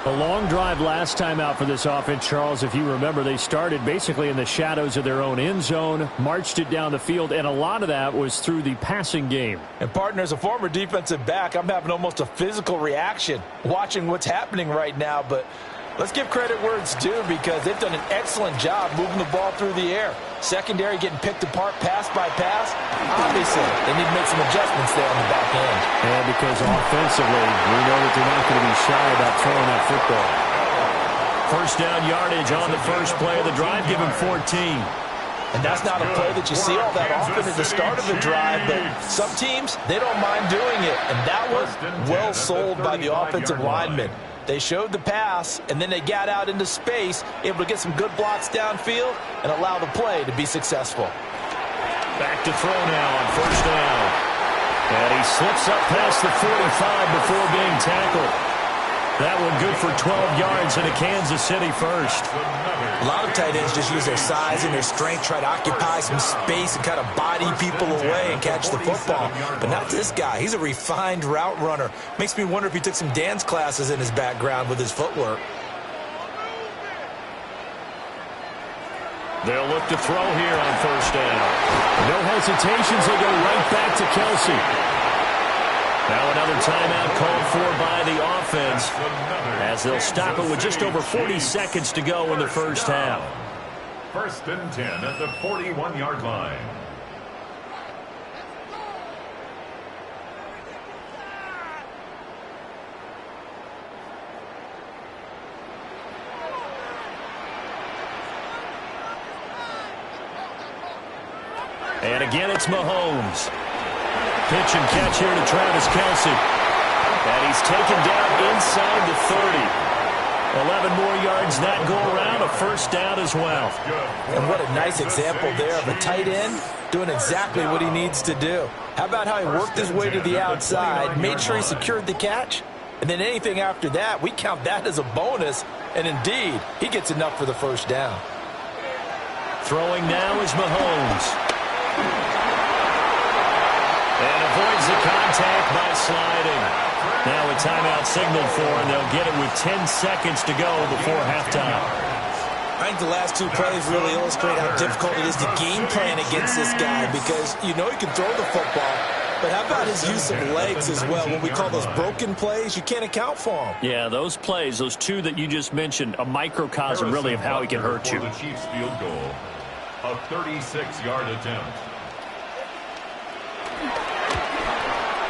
A long drive last time out for this offense, Charles. If you remember, they started basically in the shadows of their own end zone, marched it down the field, and a lot of that was through the passing game. And, partner, as a former defensive back, I'm having almost a physical reaction watching what's happening right now. But let's give credit where it's due, because they've done an excellent job moving the ball through the air. Secondary getting picked apart pass by pass. Obviously, they need to make some adjustments there on the back end. And because offensively, we know that they're not going to be shy about throwing that football. First down yardage on the first play of the drive, give him 14. And that's not a play that you see all that often at the start of a drive, but some teams, they don't mind doing it. And that was well sold by the offensive lineman. They showed the pass, and then they got out into space, able to get some good blocks downfield and allow the play to be successful. Back to throw now on first down. And he slips up past the 45 before being tackled. That one good for 12 yards and a Kansas City first. A lot of tight ends just use their size and their strength, try to occupy some space and kind of body people away and catch the football. But not this guy. He's a refined route runner. Makes me wonder if he took some dance classes in his background with his footwork. They'll look to throw here on first down. No hesitations. They go right back to Kelsey. Now another timeout called for by the offense as they'll stop it with just over 40 seconds to go in the first half. 1st and 10 at the 41-yard line. And again, it's Mahomes. Pitch and catch here to Travis Kelce. And he's taken down inside the 30. 11 more yards that go around, a first down as well. And what a nice example there of a tight end doing exactly what he needs to do. How about how he worked his way to the outside, made sure he secured the catch, and then anything after that, we count that as a bonus, and indeed, he gets enough for the first down. Throwing now is Mahomes. And avoids the contact by sliding. Now a timeout signaled for, and they'll get it with 10 seconds to go before halftime. I think the last two plays really illustrate how difficult it is to game plan against this guy because you know he can throw the football, but how about his use of legs as well? When we call those broken plays, you can't account for them. Yeah, those plays, those two that you just mentioned, a microcosm really of how he can hurt you. The Chiefs field goal, a 36-yard attempt.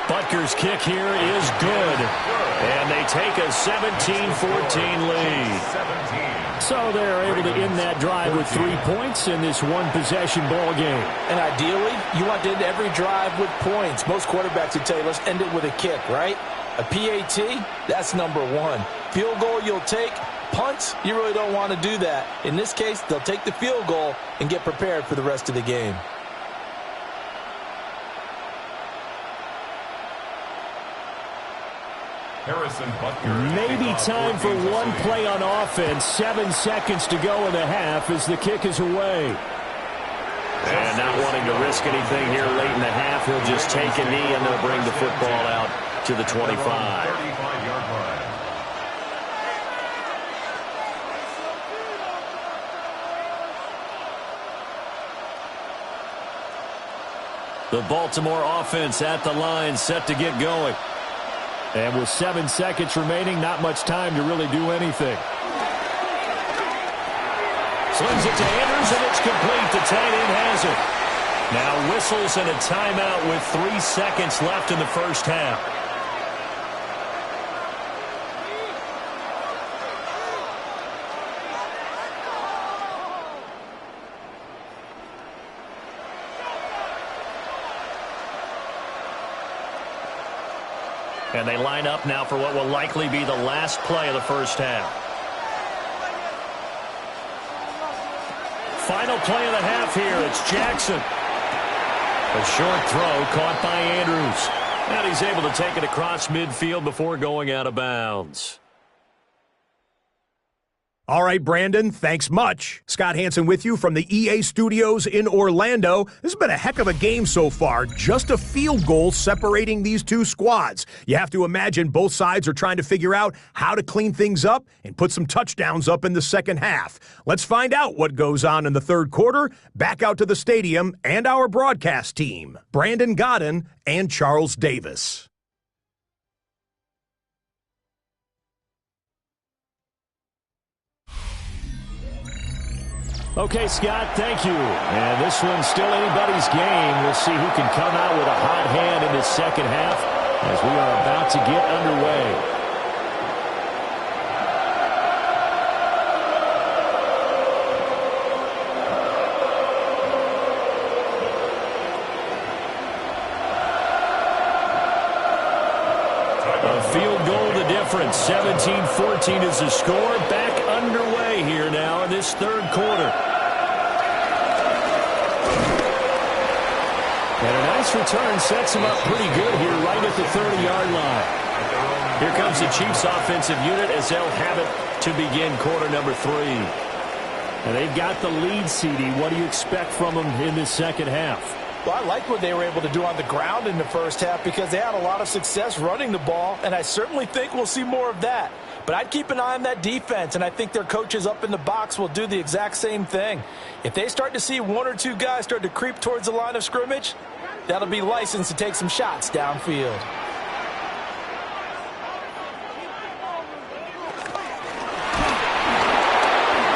Butker's kick here is good. And they take a 17-14 lead. So they're able to end that drive with 3 points in this one-possession ball game. And ideally, you want to end every drive with points. Most quarterbacks would tell you, let's end it with a kick, right? A PAT, that's number one. Field goal you'll take. Punts, you really don't want to do that. In this case, they'll take the field goal and get prepared for the rest of the game. Maybe time for one play on offense. 7 seconds to go in the half as the kick is away. And not wanting to risk anything here late in the half, he'll just take a knee and they'll bring the football out to the 25. 35-yard line. The Baltimore offense at the line, set to get going. And with 7 seconds remaining, not much time to really do anything. Slings it to Andrews, and it's complete. The tight end has it. Now whistles and a timeout with 3 seconds left in the first half. And they line up now for what will likely be the last play of the first half. Final play of the half here. It's Jackson. A short throw caught by Andrews. And he's able to take it across midfield before going out of bounds. All right, Brandon, thanks much. Scott Hansen with you from the EA Studios in Orlando. This has been a heck of a game so far. Just a field goal separating these two squads. You have to imagine both sides are trying to figure out how to clean things up and put some touchdowns up in the second half. Let's find out what goes on in the third quarter. Back out to the stadium and our broadcast team, Brandon Godden and Charles Davis. Okay, Scott, thank you. And this one's still anybody's game. We'll see who can come out with a hot hand in this second half as we are about to get underway. A field goal the difference. 17-14 is the score. Back underway here now in this third quarter. And a nice return sets him up pretty good here right at the 30-yard line. Here comes the Chiefs offensive unit as they'll have it to begin quarter number 3. And they've got the lead, CD. What do you expect from them in this second half? Well, I like what they were able to do on the ground in the first half because they had a lot of success running the ball, and I certainly think we'll see more of that. But I'd keep an eye on that defense, and I think their coaches up in the box will do the exact same thing. If they start to see one or two guys start to creep towards the line of scrimmage, that'll be licensed to take some shots downfield.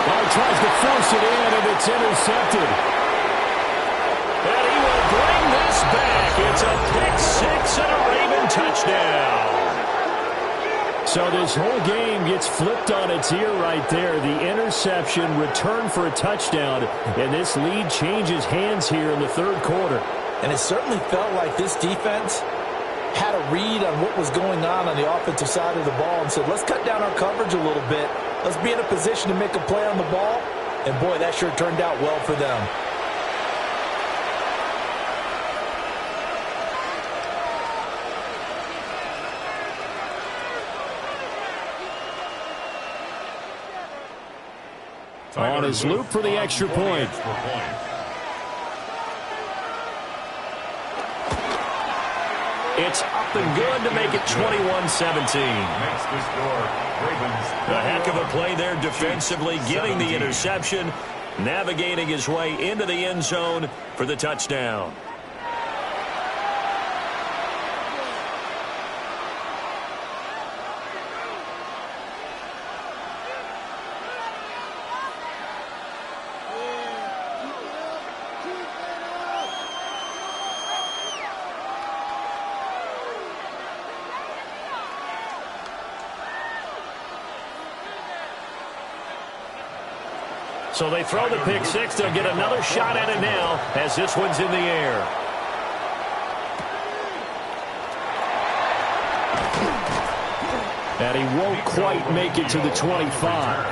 Well, he tries to force it in, and it's intercepted. And he will bring this back. It's a pick six and a Raven touchdown. So this whole game gets flipped on its ear right there. The interception, return for a touchdown, and this lead changes hands here in the third quarter. And it certainly felt like this defense had a read on what was going on the offensive side of the ball and said, let's cut down our coverage a little bit. Let's be in a position to make a play on the ball. And, boy, that sure turned out well for them. On his loop for the extra point. It's up and good to make it 21-17. A heck of a play there defensively, getting the interception, navigating his way into the end zone for the touchdown. So they throw the pick six. They'll get another shot at it now as this one's in the air. And he won't quite make it to the 25.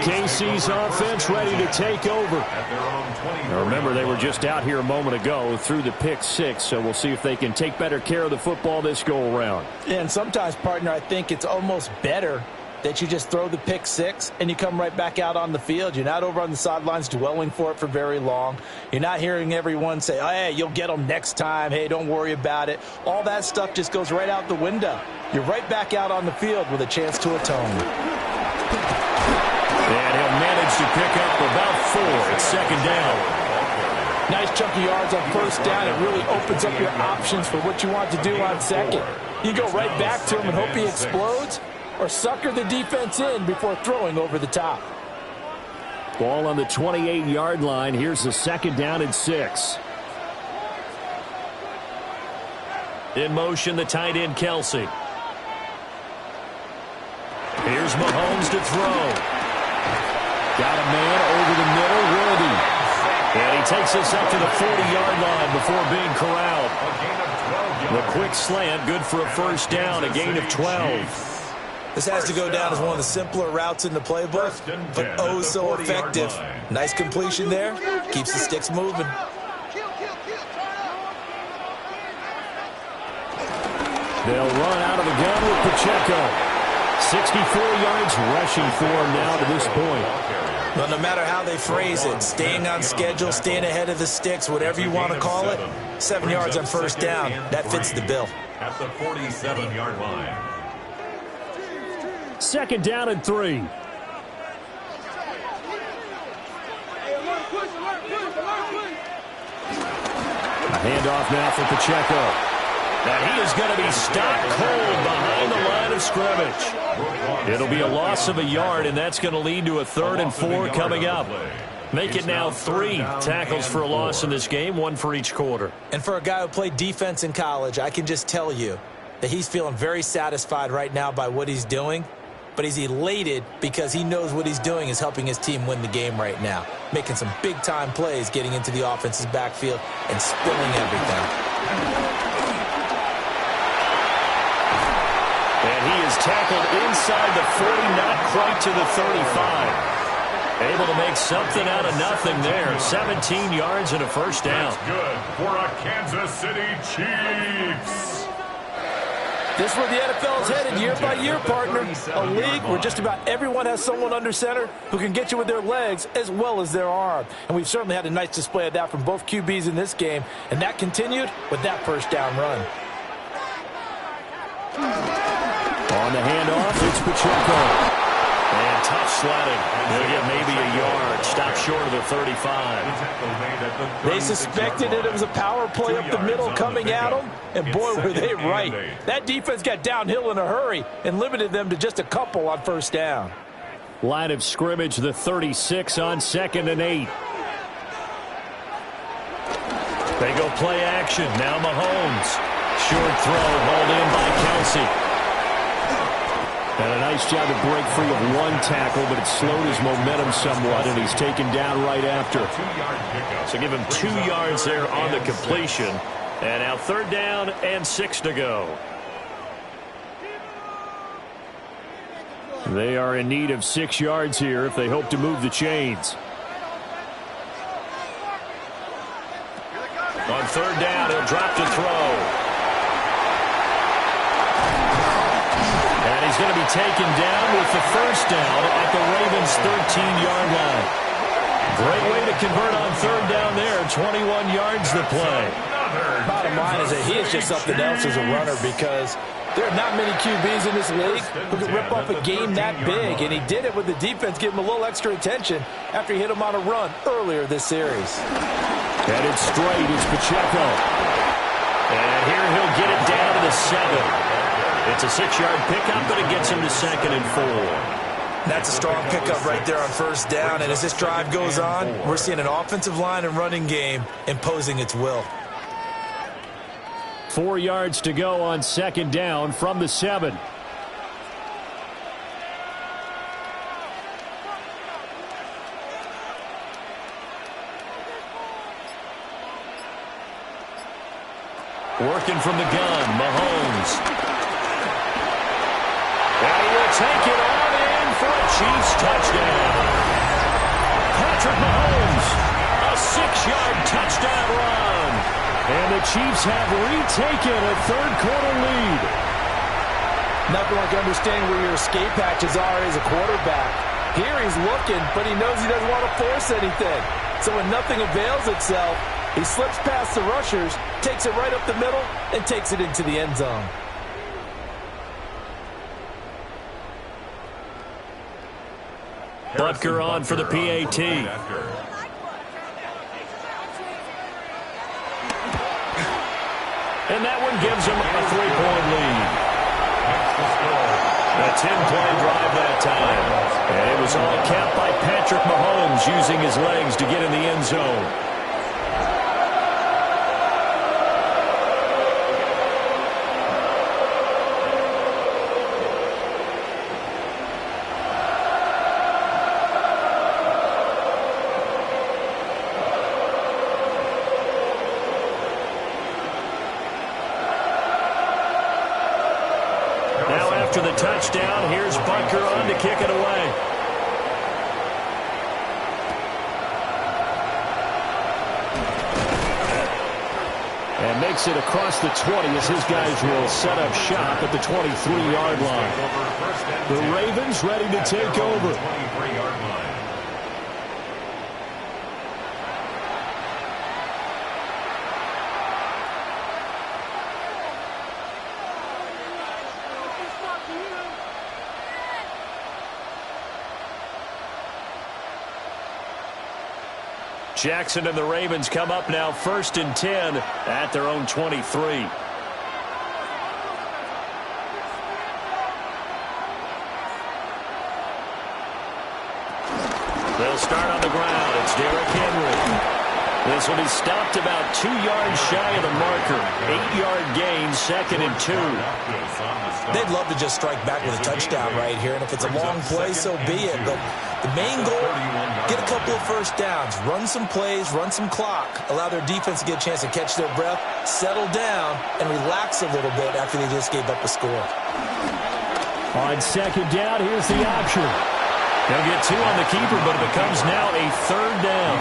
KC's offense ready to take over. Now remember, they were just out here a moment ago through the pick six, so we'll see if they can take better care of the football this go-around. And sometimes, partner, I think it's almost better that you just throw the pick six and you come right back out on the field. You're not over on the sidelines dwelling for it for very long. You're not hearing everyone say, oh, hey, you'll get them next time. Hey, don't worry about it. All that stuff just goes right out the window. You're right back out on the field with a chance to atone. And he'll manage to pick up about 4. It's second down. Nice chunk of yards on first down. It really opens up your options for what you want to do on second. You go right back to him and hope he explodes, or sucker the defense in before throwing over the top. Ball on the 28-yard line. Here's the second down and 6. In motion, the tight end, Kelsey. Here's Mahomes to throw. Got a man over the middle, Worthy. And he takes this up to the 40-yard line before being corralled. The quick slant, good for a first down, a gain of 12. This has to go down as one of the simpler routes in the playbook, but oh so effective. Nice completion there. Keeps the sticks moving. They'll run out of the gun with Pacheco. 64 yards rushing for him now to this point. But no matter how they phrase it, staying on schedule, staying ahead of the sticks, whatever you want to call it, 7 yards on first down, that fits the bill. At the 47-yard line. Second down and 3. A handoff now for Pacheco. And he is going to be stopped cold behind the line of scrimmage. It'll be a loss of a yard, and that's going to lead to a 3rd and 4 coming up. Make it now 3 tackles for a loss in this game, 1 for each quarter. And for a guy who played defense in college, I can just tell you that he's feeling very satisfied right now by what he's doing. But he's elated because he knows what he's doing is helping his team win the game right now. Making some big-time plays, getting into the offense's backfield, and spilling everything. And he is tackled inside the 40, not quite to the 35. Able to make something out of nothing there. 17 yards and a first down. That's good for a Kansas City Chiefs. This is where the NFL is headed year by year, partner. A league where just about everyone has someone under center who can get you with their legs as well as their arm. And we've certainly had a nice display of that from both QBs in this game. And that continued with that first down run. On the handoff, it's Pacheco. And tough sledding. They'll get maybe a yard. Stop short of the 35. They suspected that it was a power play up the middle coming at them. And boy, were they right. That defense got downhill in a hurry and limited them to just a couple on first down. Line of scrimmage, the 36 on 2nd and 8. They go play action. Now Mahomes. Short throw, hauled in by Kelsey. And a nice job to break free of one tackle, but it slowed his momentum somewhat, and he's taken down right after. So give him 2 yards there on the completion. And now 3rd down and 6 to go. They are in need of 6 yards here if they hope to move the chains. On 3rd down, he'll drop to throw. And he's going to be taken down with the 1st down at the Ravens' 13-yard line. Great way to convert on 3rd down there. 21 yards to play. Bottom line is that he is just something else as a runner, because there are not many QBs in this league who can rip off a game that big, and he did it with the defense giving him a little extra attention after he hit him on a run earlier this series. Headed straight, it's Pacheco. And here he'll get it down to the 7. It's a 6-yard pickup, but it gets him to 2nd and 4. That's a strong pickup right there on 1st down, and as this drive goes on, we're seeing an offensive line and running game imposing its will. 4 yards to go on 2nd down from the 7. Working from the gun, Mahomes. And he will take it on in for a Chiefs touchdown. Patrick Mahomes, a 6-yard touchdown run. And the Chiefs have retaken a 3rd-quarter lead. Nothing like understanding where your escape hatches are as a quarterback. Here he's looking, but he knows he doesn't want to force anything. So when nothing avails itself, he slips past the rushers, takes it right up the middle, and takes it into the end zone. Butker on for the PAT. And that one gives him a 3-point lead. A 10-play drive that time. And it was all capped by Patrick Mahomes using his legs to get in the end zone. After the touchdown, here's Butker on to kick it away. And makes it across the 20 as his guys will set up shop at the 23-yard line. The Ravens ready to take over. Jackson and the Ravens come up now 1st and 10 at their own 23. They'll start on the ground. It's Derrick Henry. This will be stopped about 2 yards shy of the marker. 8-yard gain, 2nd and 2. They'd love to just strike back with a touchdown right here, and if it's a long play, so be it. But the main goal, get a couple of 1st downs, run some plays, run some clock, allow their defense to get a chance to catch their breath, settle down, and relax a little bit after they just gave up a score. On 2nd down, here's the option. He'll get 2 on the keeper, but it becomes now a 3rd down.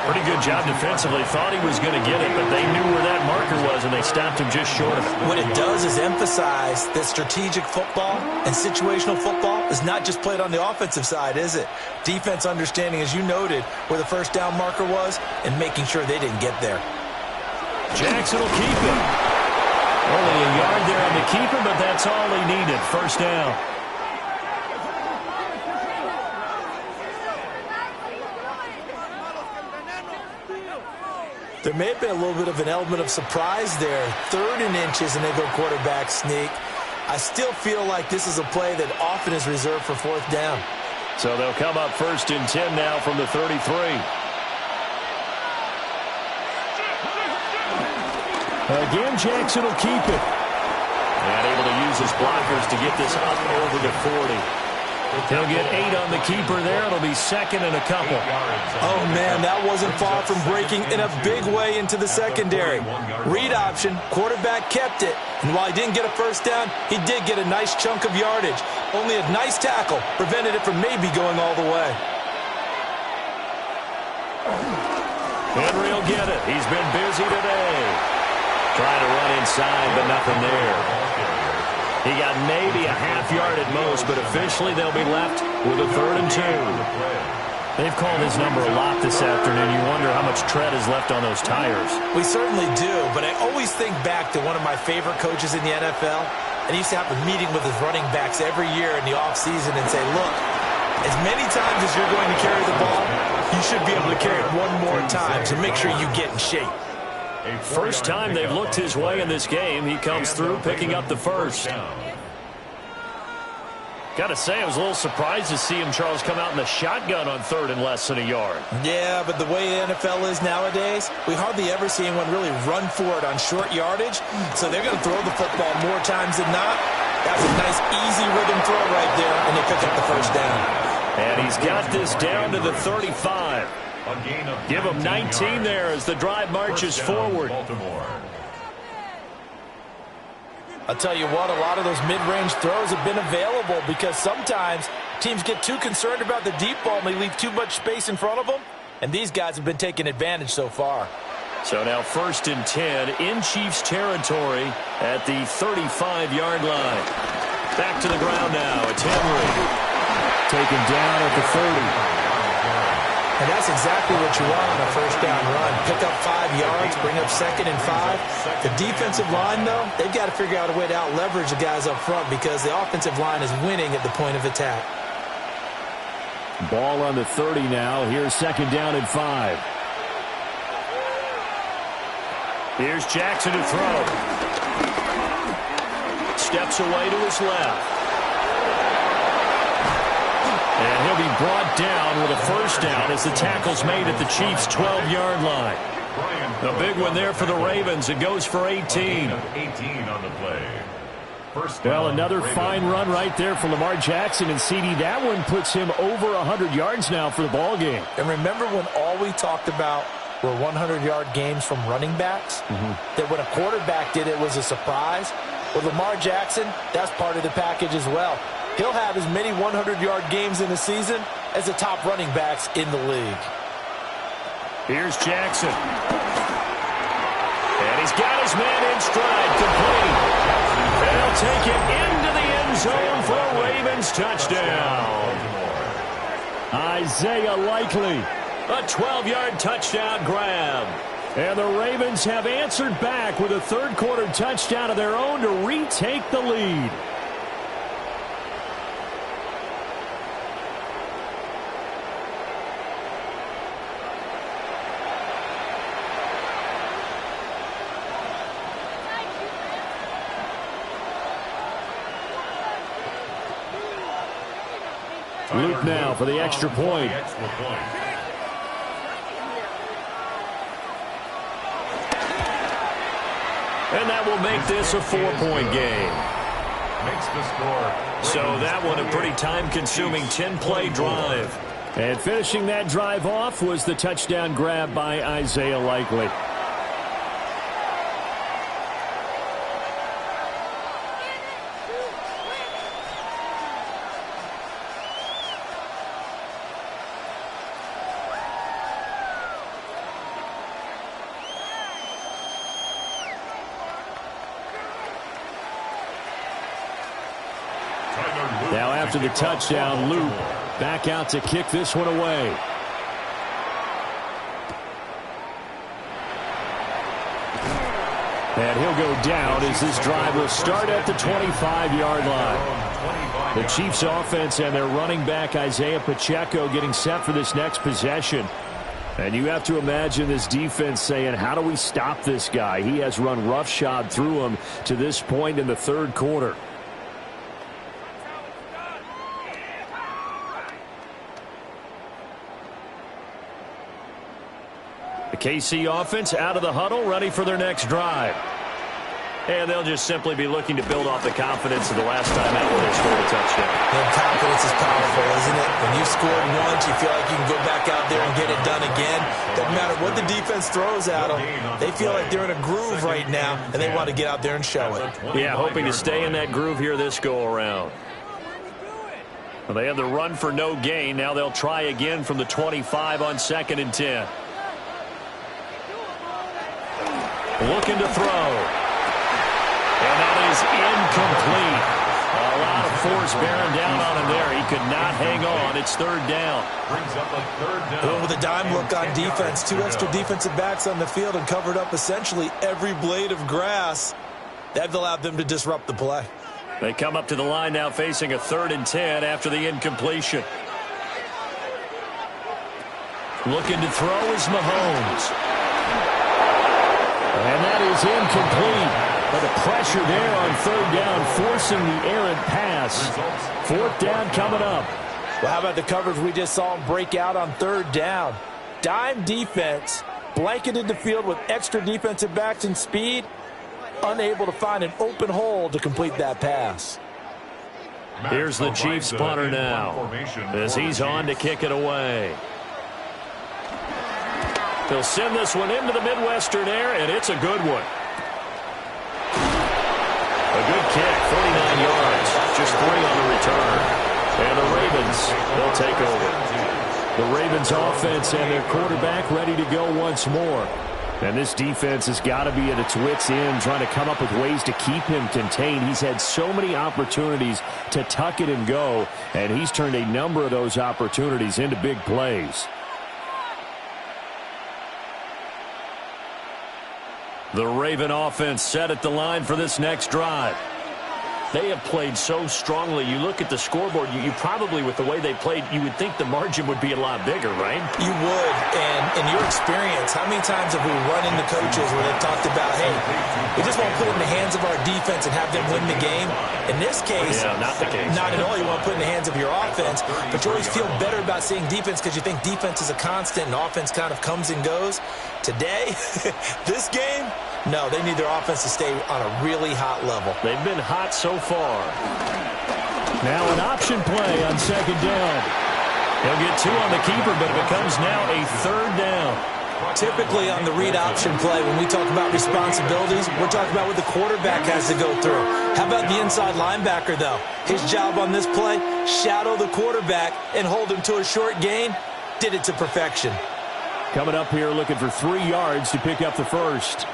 Pretty good job defensively. Thought he was going to get it, but they knew where that marker was, and they stopped him just short of it. What it does is emphasize that strategic football and situational football is not just played on the offensive side, is it? Defense understanding, as you noted, where the 1st down marker was and making sure they didn't get there. Jackson will keep it. Only a yard there on the keeper, but that's all he needed. 1st down. There may have been a little bit of an element of surprise there. 3rd and inches, and they go quarterback sneak. I still feel like this is a play that often is reserved for 4th down. So they'll come up 1st and 10 now from the 33. Again, Jackson will keep it. And able to use his blockers to get this up over to 40. He'll get 8 on the keeper there. It'll be second and a couple. Oh, man, that wasn't far from breaking in a big way into the secondary. Read option, quarterback kept it. And while he didn't get a first down, he did get a nice chunk of yardage. Only a nice tackle prevented it from maybe going all the way. Henry will get it. He's been busy today. Trying to run inside, but nothing there. He got maybe a half yard at most, but officially they'll be left with a 3rd and 2. They've called his number a lot this afternoon. You wonder how much tread is left on those tires. We certainly do, but I always think back to one of my favorite coaches in the NFL, and he used to have a meeting with his running backs every year in the offseason and say, look, as many times as you're going to carry the ball, you should be able to carry it one more time, so make sure you get in shape. First time they've looked his way in this game. He comes through picking up the first. Got to say, I was a little surprised to see him, Charles, come out in the shotgun on 3rd and less than a yard. Yeah, but the way the NFL is nowadays, we hardly ever see anyone really run for it on short yardage. So they're going to throw the football more times than not. That's a nice, easy rhythm throw right there, and they pick up the first down. And he's got this down to the 35. Give him 19 there as the drive marches forward. I'll tell you what, a lot of those mid-range throws have been available because sometimes teams get too concerned about the deep ball and they leave too much space in front of them, and these guys have been taking advantage so far. So now 1st and 10 in Chiefs territory at the 35-yard line. Back to the ground now. It's Henry. Taken down at the 30. And that's exactly what you want on a first down run. Pick up 5 yards, bring up 2nd and 5. The defensive line, though, they've got to figure out a way to out-leverage the guys up front because the offensive line is winning at the point of attack. Ball on the 30 now. Here's 2nd down and 5. Here's Jackson to throw. Steps away to his left. And he'll be brought down with a first down as the tackle's made at the Chiefs' 12-yard line. A big one there for the Ravens. It goes for 18. 18 on the play. Well, another fine run right there for Lamar Jackson, and CD, that one puts him over 100 yards now for the ball game. And remember when all we talked about were 100-yard games from running backs? That when a quarterback did it was a surprise? Well, Lamar Jackson, that's part of the package as well. He'll have as many 100-yard games in a season as the top running backs in the league. Here's Jackson. And he's got his man in stride, complete. And he'll take it into the end zone for a Ravens touchdown. Isaiah Likely, a 12-yard touchdown grab. And the Ravens have answered back with a third-quarter touchdown of their own to retake the lead. Luke now for the extra point. And that will make this a 4-point game. So that one a pretty time-consuming 10-play drive. And finishing that drive off was the touchdown grab by Isaiah Likely. Now after the touchdown, Luke back out to kick this one away. And he'll go down as this drive will start at the 25-yard line. The Chiefs offense and their running back Isaiah Pacheco getting set for this next possession. And you have to imagine this defense saying, how do we stop this guy? He has run roughshod through him to this point in the third quarter. The KC offense out of the huddle, ready for their next drive. And they'll just simply be looking to build off the confidence of the last time out when they scored a touchdown. And confidence is powerful, isn't it? When you scored once, you feel like you can go back out there and get it done again. Doesn't matter what the defense throws at them. They feel like they're in a groove right now, and they want to get out there and show it. Yeah, hoping to stay in that groove here this go-around. Well, they have the run for no gain. Now they'll try again from the 25 on 2nd and 10. Looking to throw. And that is incomplete. A lot of force bearing down on him there. He could not hang on. It's 3rd down. Brings up a 3rd down. Well, with a dime look on defense, 2 extra defensive backs on the field and covered up essentially every blade of grass. That allowed them to disrupt the play. They come up to the line now facing a 3rd and 10 after the incompletion. Looking to throw is Mahomes. And that is incomplete. But the pressure there on 3rd down, forcing the errant pass. 4th down coming up. Well, how about the coverage we just saw him break out on 3rd down? Dime defense, blanketed the field with extra defensive backs and speed, unable to find an open hole to complete that pass. Here's the Chiefs punter now, as he's on to kick it away. He'll send this one into the Midwestern air, and it's a good one. A good kick, 49 yards, just 3 on the return. And the Ravens, they'll take over. The Ravens offense and their quarterback ready to go once more. And this defense has got to be at its wits' end, trying to come up with ways to keep him contained. He's had so many opportunities to tuck it and go, and he's turned a number of those opportunities into big plays. The Raven offense set at the line for this next drive. They have played so strongly. You look at the scoreboard, you probably, with the way they played, you would think the margin would be a lot bigger, right? You would. And in your experience, how many times have we run into coaches where they've talked about, hey, we just want to put it in the hands of our defense and have them win the game? In this case, not the case. Not at all. You want to put it in the hands of your offense, but you always feel better about seeing defense because you think defense is a constant and offense kind of comes and goes. Today, this game, no, they need their offense to stay on a really hot level. They've been hot so far. Now an option play on 2nd down. He'll get 2 on the keeper, but it becomes now a 3rd down. Typically on the read option play, when we talk about responsibilities, we're talking about what the quarterback has to go through. How about the inside linebacker, though? His job on this play, shadow the quarterback and hold him to a short gain. Did it to perfection. Coming up here looking for 3 yards to pick up the first.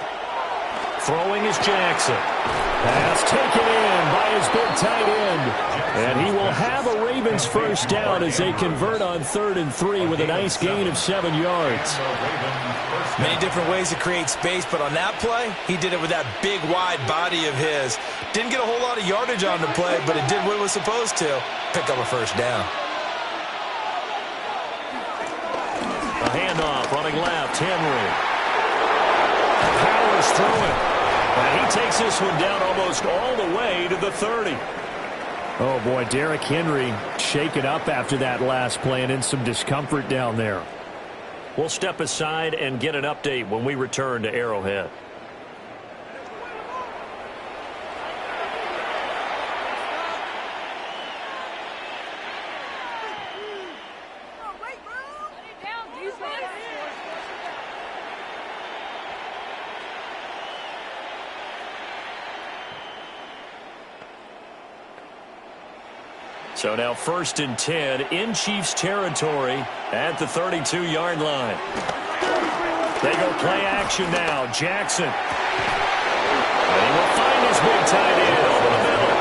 Throwing is Jackson. Pass taken in by his big tight end. And he will have a Ravens first down as they convert on 3rd and 3 with a nice gain of 7 yards. Many different ways to create space, but on that play, he did it with that big, wide body of his. Didn't get a whole lot of yardage on the play, but it did what it was supposed to. Pick up a first down. A handoff, running left, Henry. Powers through it. And he takes this one down almost all the way to the 30. Oh, boy, Derrick Henry shaken up after that last play and in some discomfort down there. We'll step aside and get an update when we return to Arrowhead. So now 1st and 10 in Chiefs territory at the 32-yard line. They go play action now. Jackson. And he will find his big tight end over the middle.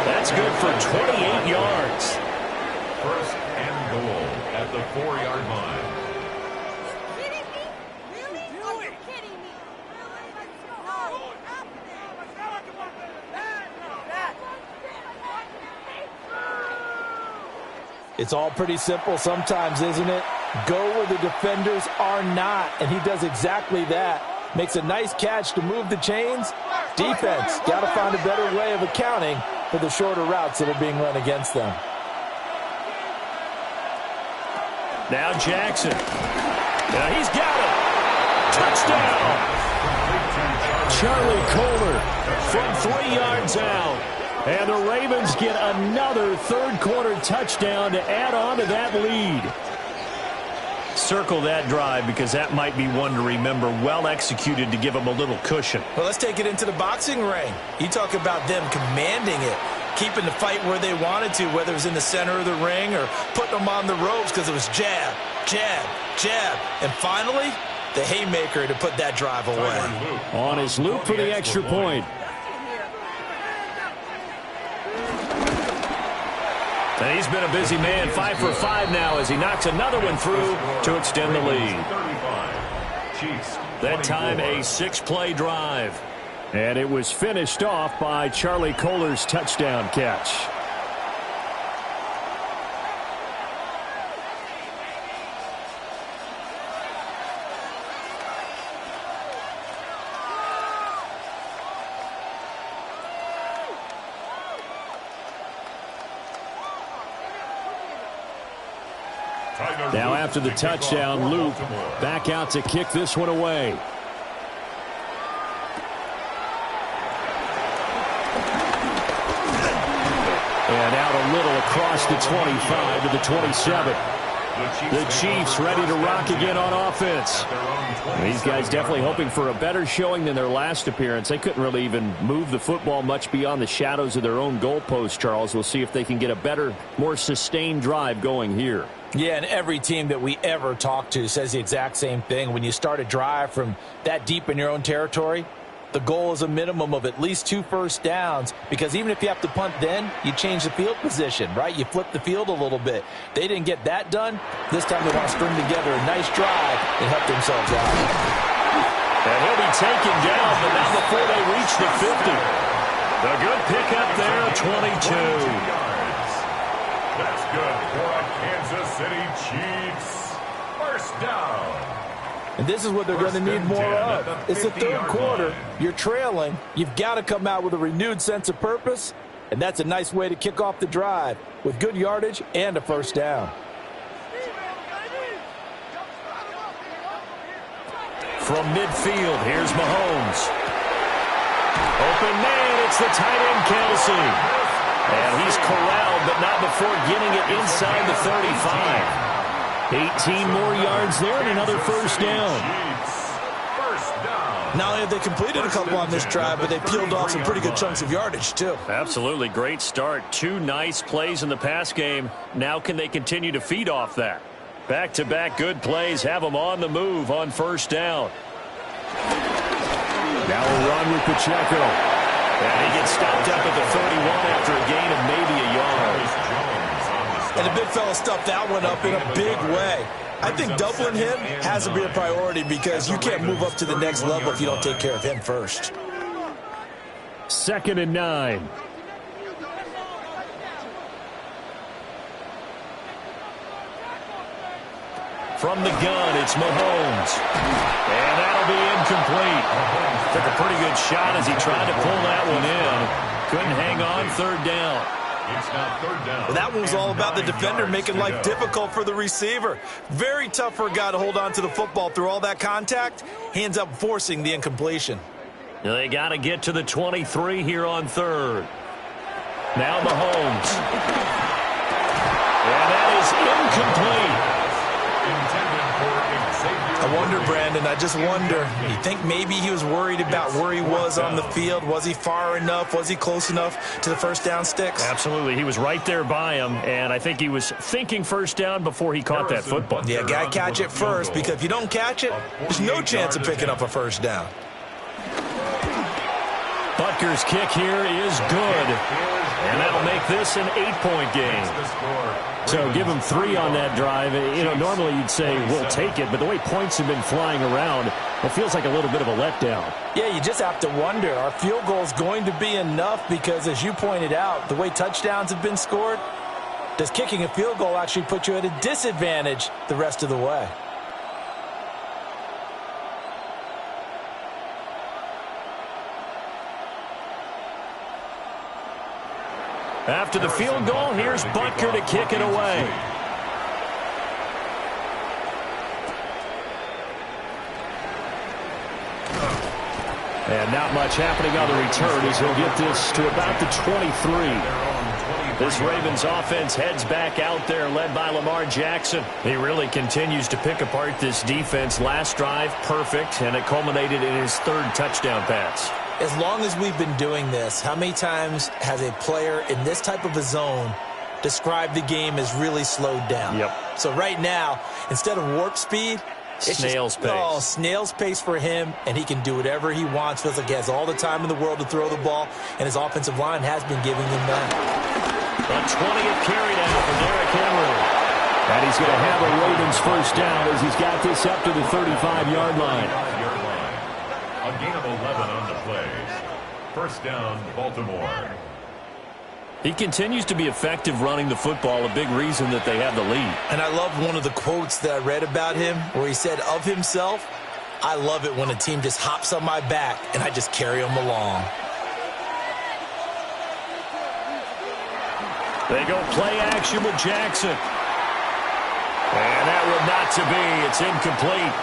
That's good for 28 yards. 1st and goal at the 4-yard line. It's all pretty simple sometimes, isn't it? Go where the defenders are not, and he does exactly that. Makes a nice catch to move the chains. Defense, got to find a better way of accounting for the shorter routes that are being run against them. Now Jackson. Now he's got it. Touchdown. Charlie Kohler from 3 yards out. And the Ravens get another third-quarter touchdown to add on to that lead. Circle that drive because that might be one to remember. Well executed to give them a little cushion. Well, let's take it into the boxing ring. You talk about them commanding it, keeping the fight where they wanted to, whether it was in the center of the ring or putting them on the ropes because it was jab, jab, jab. And finally, the haymaker to put that drive away. On his loop for the extra point. And he's been a busy man, 5 for 5 now as he knocks another one through to extend the lead. That time a 6-play drive. And it was finished off by Charlie Kohler's touchdown catch. Now after the touchdown, Luke back out to kick this one away. And out a little across the 25 to the 27. The Chiefs ready to rock again on offense. These guys definitely hoping for a better showing than their last appearance. They couldn't really even move the football much beyond the shadows of their own goalpost, Charles. We'll see if they can get a better, more sustained drive going here. Yeah, and every team that we ever talk to says the exact same thing. When you start a drive from that deep in your own territory, the goal is a minimum of at least 2 first downs, because even if you have to punt then, you change the field position, right? You flip the field a little bit. They didn't get that done. This time they want to string together a nice drive and help themselves out. And he'll be taken down, but not before they reach the 50. The good pickup there, 22. That's good for a Kansas City Chiefs. First down. And this is what they're going to need more of. It's the third quarter. You're trailing. You've got to come out with a renewed sense of purpose, and that's a nice way to kick off the drive with good yardage and a first down. From midfield, here's Mahomes. Open man, it's the tight end, Kelsey. And he's corralled, but not before getting it inside the 35. 18 more yards there and another first down. Not only have they completed a couple on this drive, but they peeled off some pretty good chunks of yardage, too. Absolutely. Great start. 2 nice plays in the pass game. Now can they continue to feed off that? Back-to-back good plays have them on the move on first down. Now a run with Pacheco. And he gets stopped up at the 31 after a gain of maybe a yard. And the big fella stuffed that one up in a big way. I think doubling him has to be a priority because you can't move up to the next level if you don't take care of him first. 2nd and 9. From the gun, it's Mahomes. And that'll be incomplete. Took a pretty good shot as he tried to pull that one in. Couldn't hang on, 3rd down. Well, that one was all about the defender making life difficult for the receiver. Very tough for a guy to hold on to the football through all that contact. He ends up forcing the incompletion. They got to get to the 23 here on 3rd. Now Mahomes. And that is incomplete. I wonder, Brandon, I just wonder, you think maybe he was worried about where he was on the field? Was he far enough? Was he close enough to the first down sticks? Absolutely. He was right there by him, and I think he was thinking first down before he caught that football. Yeah, got to catch it first, because if you don't catch it, there's no chance of picking up a first down. Butker's kick here is good, and that'll make this an 8-point game. So give him 3 on that drive. You know, normally you'd say we'll take it, but the way points have been flying around, it feels like a little bit of a letdown. Yeah, you just have to wonder, are field goals going to be enough? Because as you pointed out, the way touchdowns have been scored, does kicking a field goal actually put you at a disadvantage the rest of the way? After the field goal, here's Butker to kick it away. And not much happening on the return as he'll get this to about the 23. This Ravens offense heads back out there, led by Lamar Jackson. He really continues to pick apart this defense. Last drive, perfect, and it culminated in his third touchdown pass. As long as we've been doing this, how many times has a player in this type of a zone described the game as really slowed down? Yep. So right now, instead of warp speed, it's snail's pace. Oh, snail's pace for him, and he can do whatever he wants. Feels like he has all the time in the world to throw the ball, and his offensive line has been giving him that. The 20th carry down for Derrick Henry. And he's going to have a Ravens first down as he's got this up to the 35-yard line. A gain of 11 on the play. First down, Baltimore. He continues to be effective running the football, a big reason that they have the lead. And I love one of the quotes that I read about him where he said of himself, "I love it when a team just hops on my back and I just carry them along." They go play action with Jackson. And that would not to be. It's incomplete.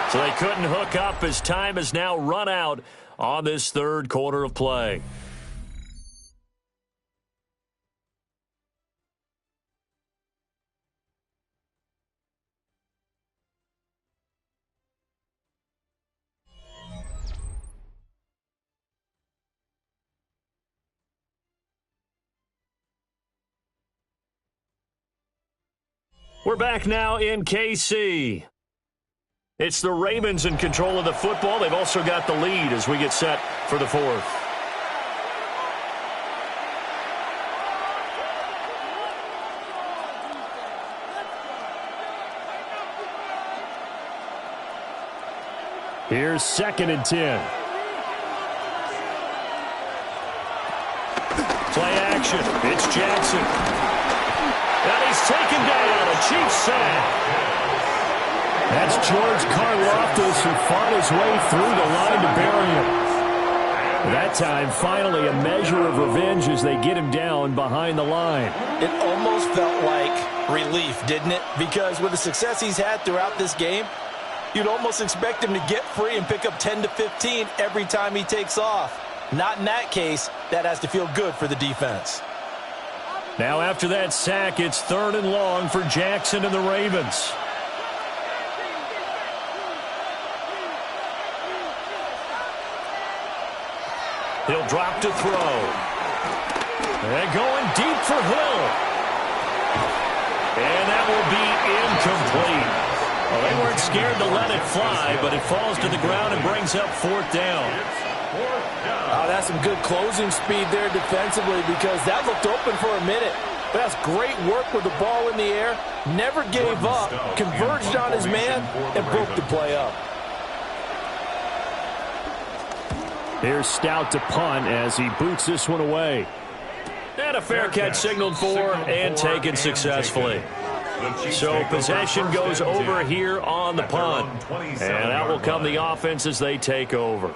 So they couldn't hook up as time has now run out on this third quarter of play. We're back now in KC. It's the Ravens in control of the football. They've also got the lead as we get set for the fourth. Here's 2nd and 10. Play action. It's Jackson. And he's taken down, a Chiefs sack. That's George Karlaftis who fought his way through the line to bury him. That time, finally, a measure of revenge as they get him down behind the line. It almost felt like relief, didn't it? Because with the success he's had throughout this game, you'd almost expect him to get free and pick up 10 to 15 every time he takes off. Not in that case. That has to feel good for the defense. Now after that sack, it's 3rd and long for Jackson and the Ravens. He'll drop to throw. And going deep for Hill. And that will be incomplete. Well, they weren't scared to let it fly, but it falls to the ground and brings up 4th down. Oh, that's some good closing speed there defensively because that looked open for a minute. But that's great work with the ball in the air. Never gave up, converged on his man, and broke the play up. Here's Stout to punt as he boots this one away. And a fair catch signaled for and taken successfully. So possession goes over here on the punt. And out will come the offense as they take over.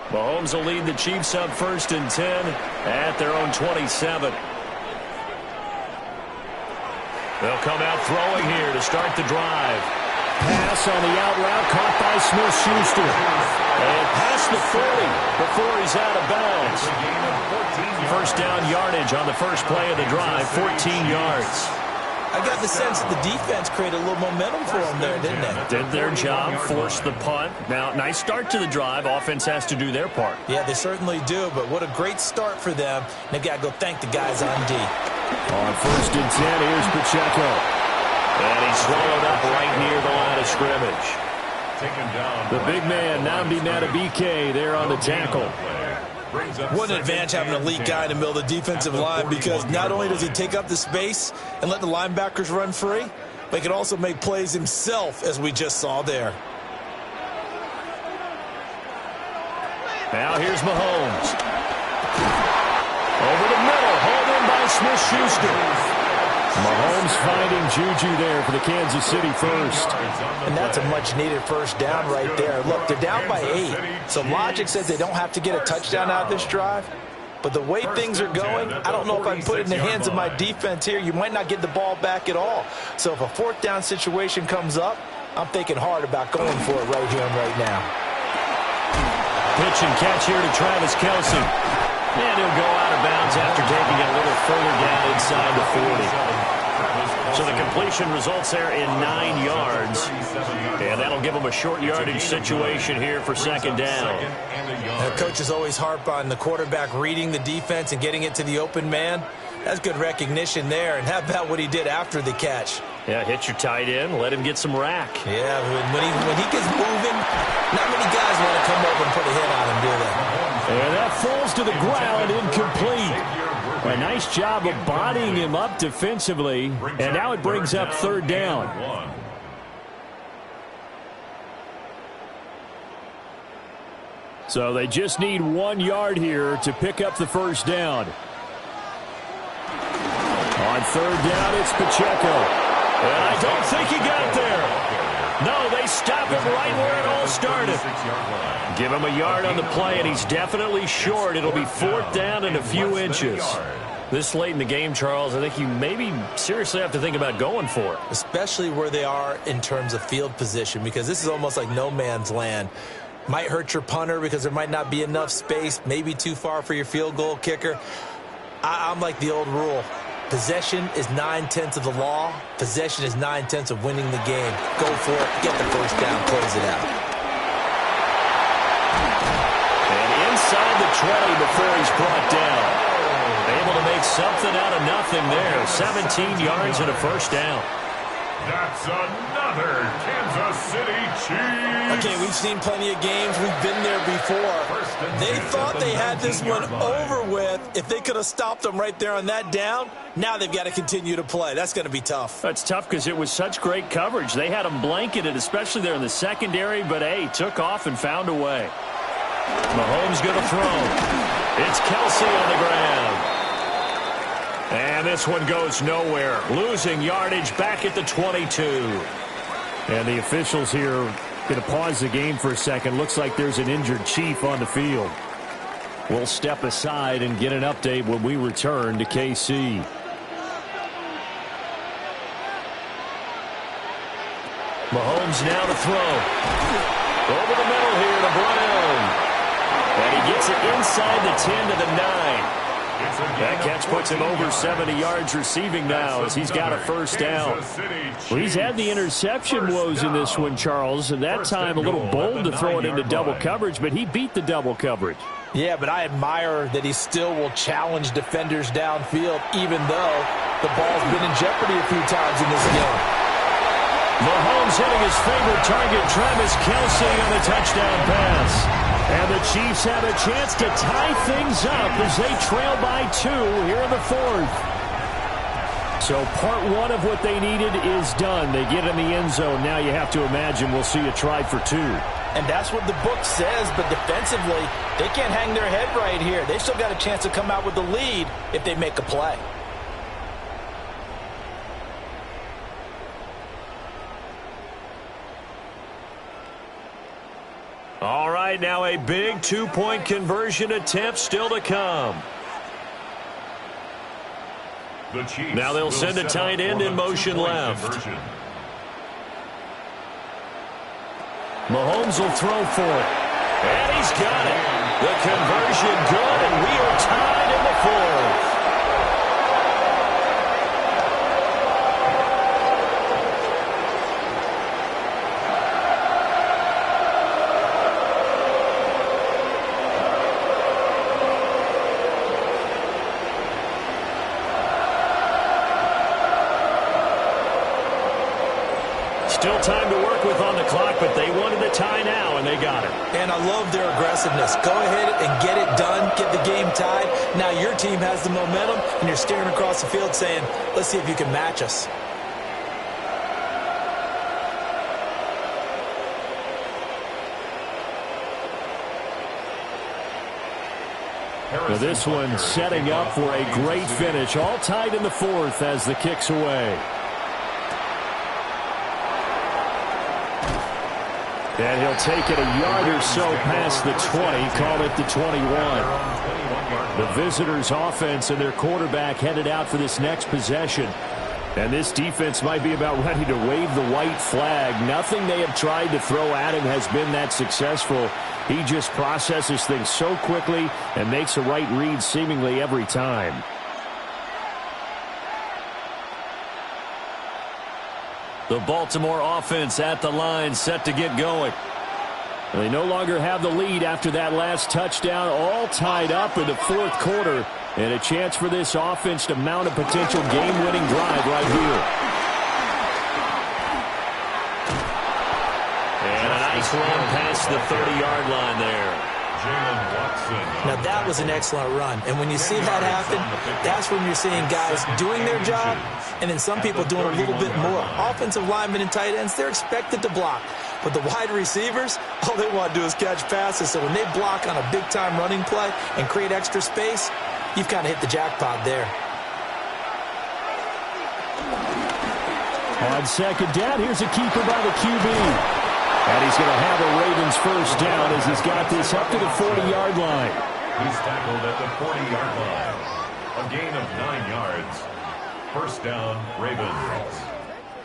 Mahomes will lead the Chiefs up 1st and 10 at their own 27. They'll come out throwing here to start the drive. Pass on the out route caught by Smith-Schuster. And past the 40 before he's out of bounds. First down yardage on the first play of the drive, 14 yards. I got the sense that the defense created a little momentum for them there, didn't they? Did their job, forced the punt. Now, nice start to the drive. Offense has to do their part. Yeah, they certainly do, but what a great start for them. And they've got to go thank the guys on D. On 1st and 10, here's Pacheco. And he's swallowed up right near the line of scrimmage. The big man, Nnamdi Madubuike, there on the tackle. What an advantage having an elite guy in the middle of the defensive line because not only does he take up the space and let the linebackers run free, but he can also make plays himself, as we just saw there. Now here's Mahomes. Over the middle, hauled in by Smith-Schuster. Mahomes finding Juju there for the Kansas City first. And that's a much-needed first down right there. Look, they're down by 8. So logic says they don't have to get a touchdown out of this drive. But the way things are going, I don't know if I put it in the hands of my defense here. You might not get the ball back at all. So if a fourth down situation comes up, I'm thinking hard about going for it right here and right now. Pitch and catch here to Travis Kelce. And he'll go out of bounds after taking it a little further down inside the 40. So the completion results there in 9 yards. And that'll give them a short yardage situation here for second down. Now, coaches always harp on the quarterback reading the defense and getting it to the open man. That's good recognition there. And how about what he did after the catch? Yeah, hit your tight end, let him get some rack. Yeah, when he gets moving, not many guys want to come over and put a hit on him, do they? And that falls to the ground, incomplete. A nice job of bodying him up defensively, and now it brings up third down. So they just need 1 yard here to pick up the first down. On third down, it's Pacheco. And I don't think he got there. No, they stop him right where it all started. Give him a yard on the play, and he's definitely short. It'll be fourth down and a few inches. This late in the game, Charles, I think you maybe seriously have to think about going for it. Especially where they are in terms of field position, because this is almost like no man's land. Might hurt your punter because there might not be enough space, maybe too far for your field goal kicker. I'm like the old rule. Possession is 9/10 of the law. Possession is 9/10 of winning the game. Go for it. Get the first down. Close it out. And inside the 20 before he's brought down. Able to make something out of nothing there. 17 yards and a first down. That's another Kansas City Chiefs. Okay, we've seen plenty of games. We've been there before. They thought they had this one over with. If they could have stopped them right there on that down, now they've got to continue to play. That's going to be tough. That's tough because it was such great coverage. They had them blanketed, especially there in the secondary, but, hey, took off and found a way. Mahomes going to throw. It's Kelce on the ground. And this one goes nowhere. Losing yardage back at the 22. And the officials here going to pause the game for a second. Looks like there's an injured Chief on the field. We'll step aside and get an update when we return to KC. Mahomes now to throw. Over the middle here to Brown. And he gets it inside the 10 to the 9. That catch puts him over 70 yards receiving now as he's got a first down. Well, he's had the interception woes in this one, Charles, and that time a little bold to throw it into double coverage, but he beat the double coverage. Yeah, but I admire that he still will challenge defenders downfield, even though the ball's been in jeopardy a few times in this game. Mahomes hitting his favorite target, Travis Kelce, on the touchdown pass. And the Chiefs have a chance to tie things up as they trail by 2 here in the fourth. So part one of what they needed is done. They get in the end zone. Now you have to imagine we'll see a try for 2. And that's what the book says, but defensively, they can't hang their head right here. They've still got a chance to come out with the lead if they make a play. All right, now a big two-point conversion attempt still to come. The Chiefs now they'll send a tight end in motion left. Conversion. Mahomes will throw for it. And he's got it. The conversion good, and we are tied in the fourth. Still time to work with on the clock, but they wanted the tie now, and they got it. And I love their aggressiveness. Go ahead and get it done, get the game tied. Now your team has the momentum, and you're staring across the field saying, let's see if you can match us. Now this one setting up for a great finish. All tied in the fourth as the kick's away. And he'll take it a yard or so past the 20, call it the 21. The visitors' offense and their quarterback headed out for this next possession. And this defense might be about ready to wave the white flag. Nothing they have tried to throw at him has been that successful. He just processes things so quickly and makes a right read seemingly every time. The Baltimore offense at the line, set to get going. And they no longer have the lead after that last touchdown, all tied up in the fourth quarter. And a chance for this offense to mount a potential game-winning drive right here. And a nice run past the 30-yard line there. Now that was an excellent run, and when you see that happen, that's when you're seeing guys doing their job and then some people doing a little bit more. Offensive linemen and tight ends, they're expected to block, but the wide receivers, all they want to do is catch passes. So when they block on a big-time running play and create extra space, you've kind of hit the jackpot there. On second down, here's a keeper by the QB. And he's going to have a Ravens first down as he's got this up to the 40-yard line. He's tackled at the 40-yard line. A gain of 9 yards. First down, Ravens.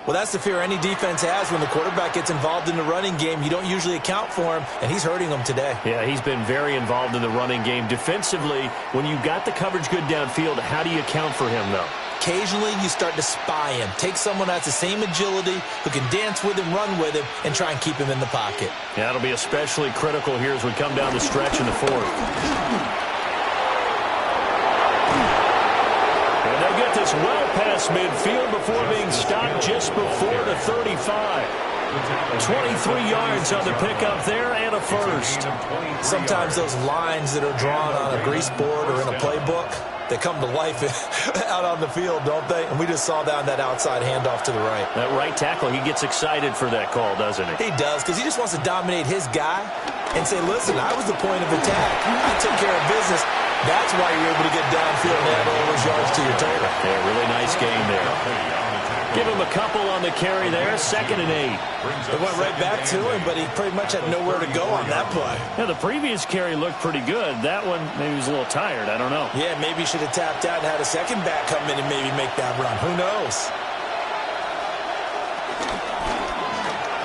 Well, that's the fear any defense has when the quarterback gets involved in the running game. You don't usually account for him, and he's hurting them today. Yeah, he's been very involved in the running game. Defensively, when you've got the coverage good downfield, how do you account for him, though? Occasionally, you start to spy him. Take someone that has the same agility, who can dance with him, run with him, and try and keep him in the pocket. Yeah, that'll be especially critical here as we come down the stretch in the fourth. And they get this well past midfield before being stopped just before the 35. 23 yards on the pickup there and a first. Sometimes those lines that are drawn on a grease board or in a playbook, they come to life out on the field, don't they? And we just saw that on that outside handoff to the right. That right tackle, he gets excited for that call, doesn't he? He does, because he just wants to dominate his guy and say, listen, I was the point of attack. I took care of business. That's why you're able to get downfield and add all those yards to your total. Yeah, really nice game there. Give him a couple on the carry there, 2nd and 8. It went right back to him, but he pretty much had nowhere to go on that play. Yeah, the previous carry looked pretty good. That one, maybe he was a little tired. I don't know. Yeah, maybe he should have tapped out and had a second back come in and maybe make that run. Who knows?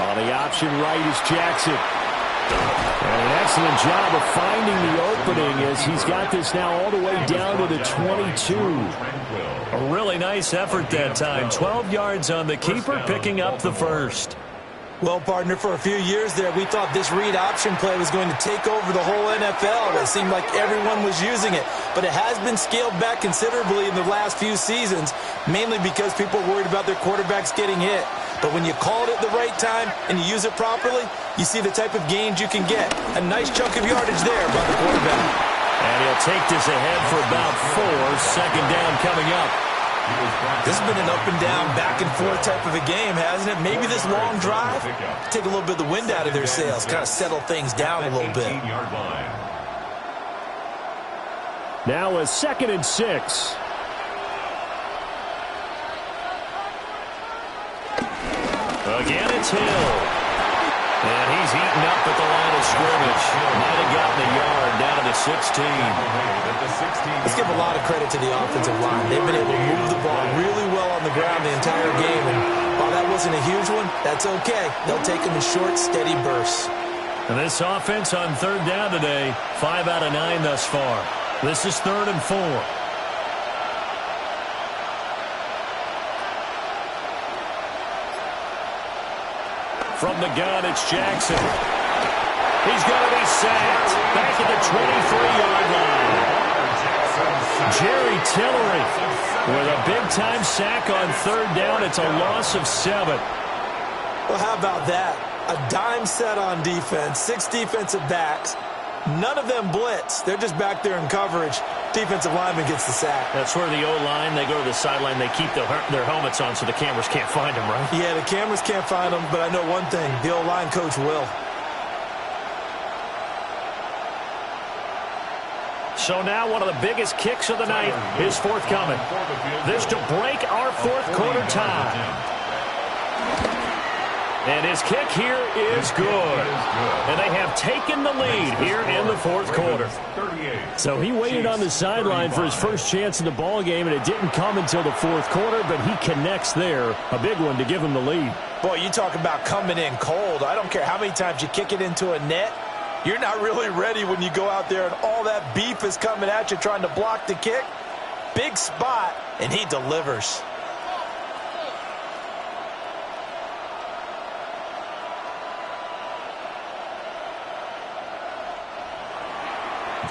On the option right is Jackson. And an excellent job of finding the opening as he's got this now all the way down to the 22. A really nice effort that time. 12 yards on the keeper, picking up the first. Well, partner, for a few years there, we thought this read option play was going to take over the whole NFL. It seemed like everyone was using it. But it has been scaled back considerably in the last few seasons, mainly because people are worried about their quarterbacks getting hit. But when you call it at the right time and you use it properly, you see the type of gains you can get. A nice chunk of yardage there by the quarterback. And he'll take this ahead for about 4. 2nd down coming up. This has been an up and down, back and forth type of a game, hasn't it? Maybe this long drive, take a little bit of the wind out of their sails, kind of settle things down a little bit. Now a 2nd and 6. Again, it's Hill. And he's eaten up at the line of scrimmage. Might have gotten a yard down to the 16. Let's give a lot of credit to the offensive line. They've been able to move the ball really well on the ground the entire game. And while that wasn't a huge one, that's okay. They'll take them in short, steady bursts. And this offense on 3rd down today, 5 out of 9 thus far. This is 3rd and 4. From the gun, it's Jackson. He's going to be sacked. Back at the 23-yard line. Jerry Tillery with a big-time sack on 3rd down. It's a loss of 7. Well, how about that? A dime set on defense, 6 defensive backs. None of them blitz. They're just back there in coverage. Defensive lineman gets the sack. That's where the O-line, they go to the sideline, they keep their helmets on so the cameras can't find them, right? Yeah, the cameras can't find them, but I know one thing. The O-line coach will. So now one of the biggest kicks of the night is forthcoming. This to break our fourth quarter tie. And his kick here is good. And they have taken the lead here in the fourth quarter. So he waited on the sideline for his first chance in the ball game, and it didn't come until the fourth quarter, but he connects there. A big one to give him the lead. Boy, you talk about coming in cold. I don't care how many times you kick it into a net. You're not really ready when you go out there and all that beef is coming at you trying to block the kick. Big spot, and he delivers.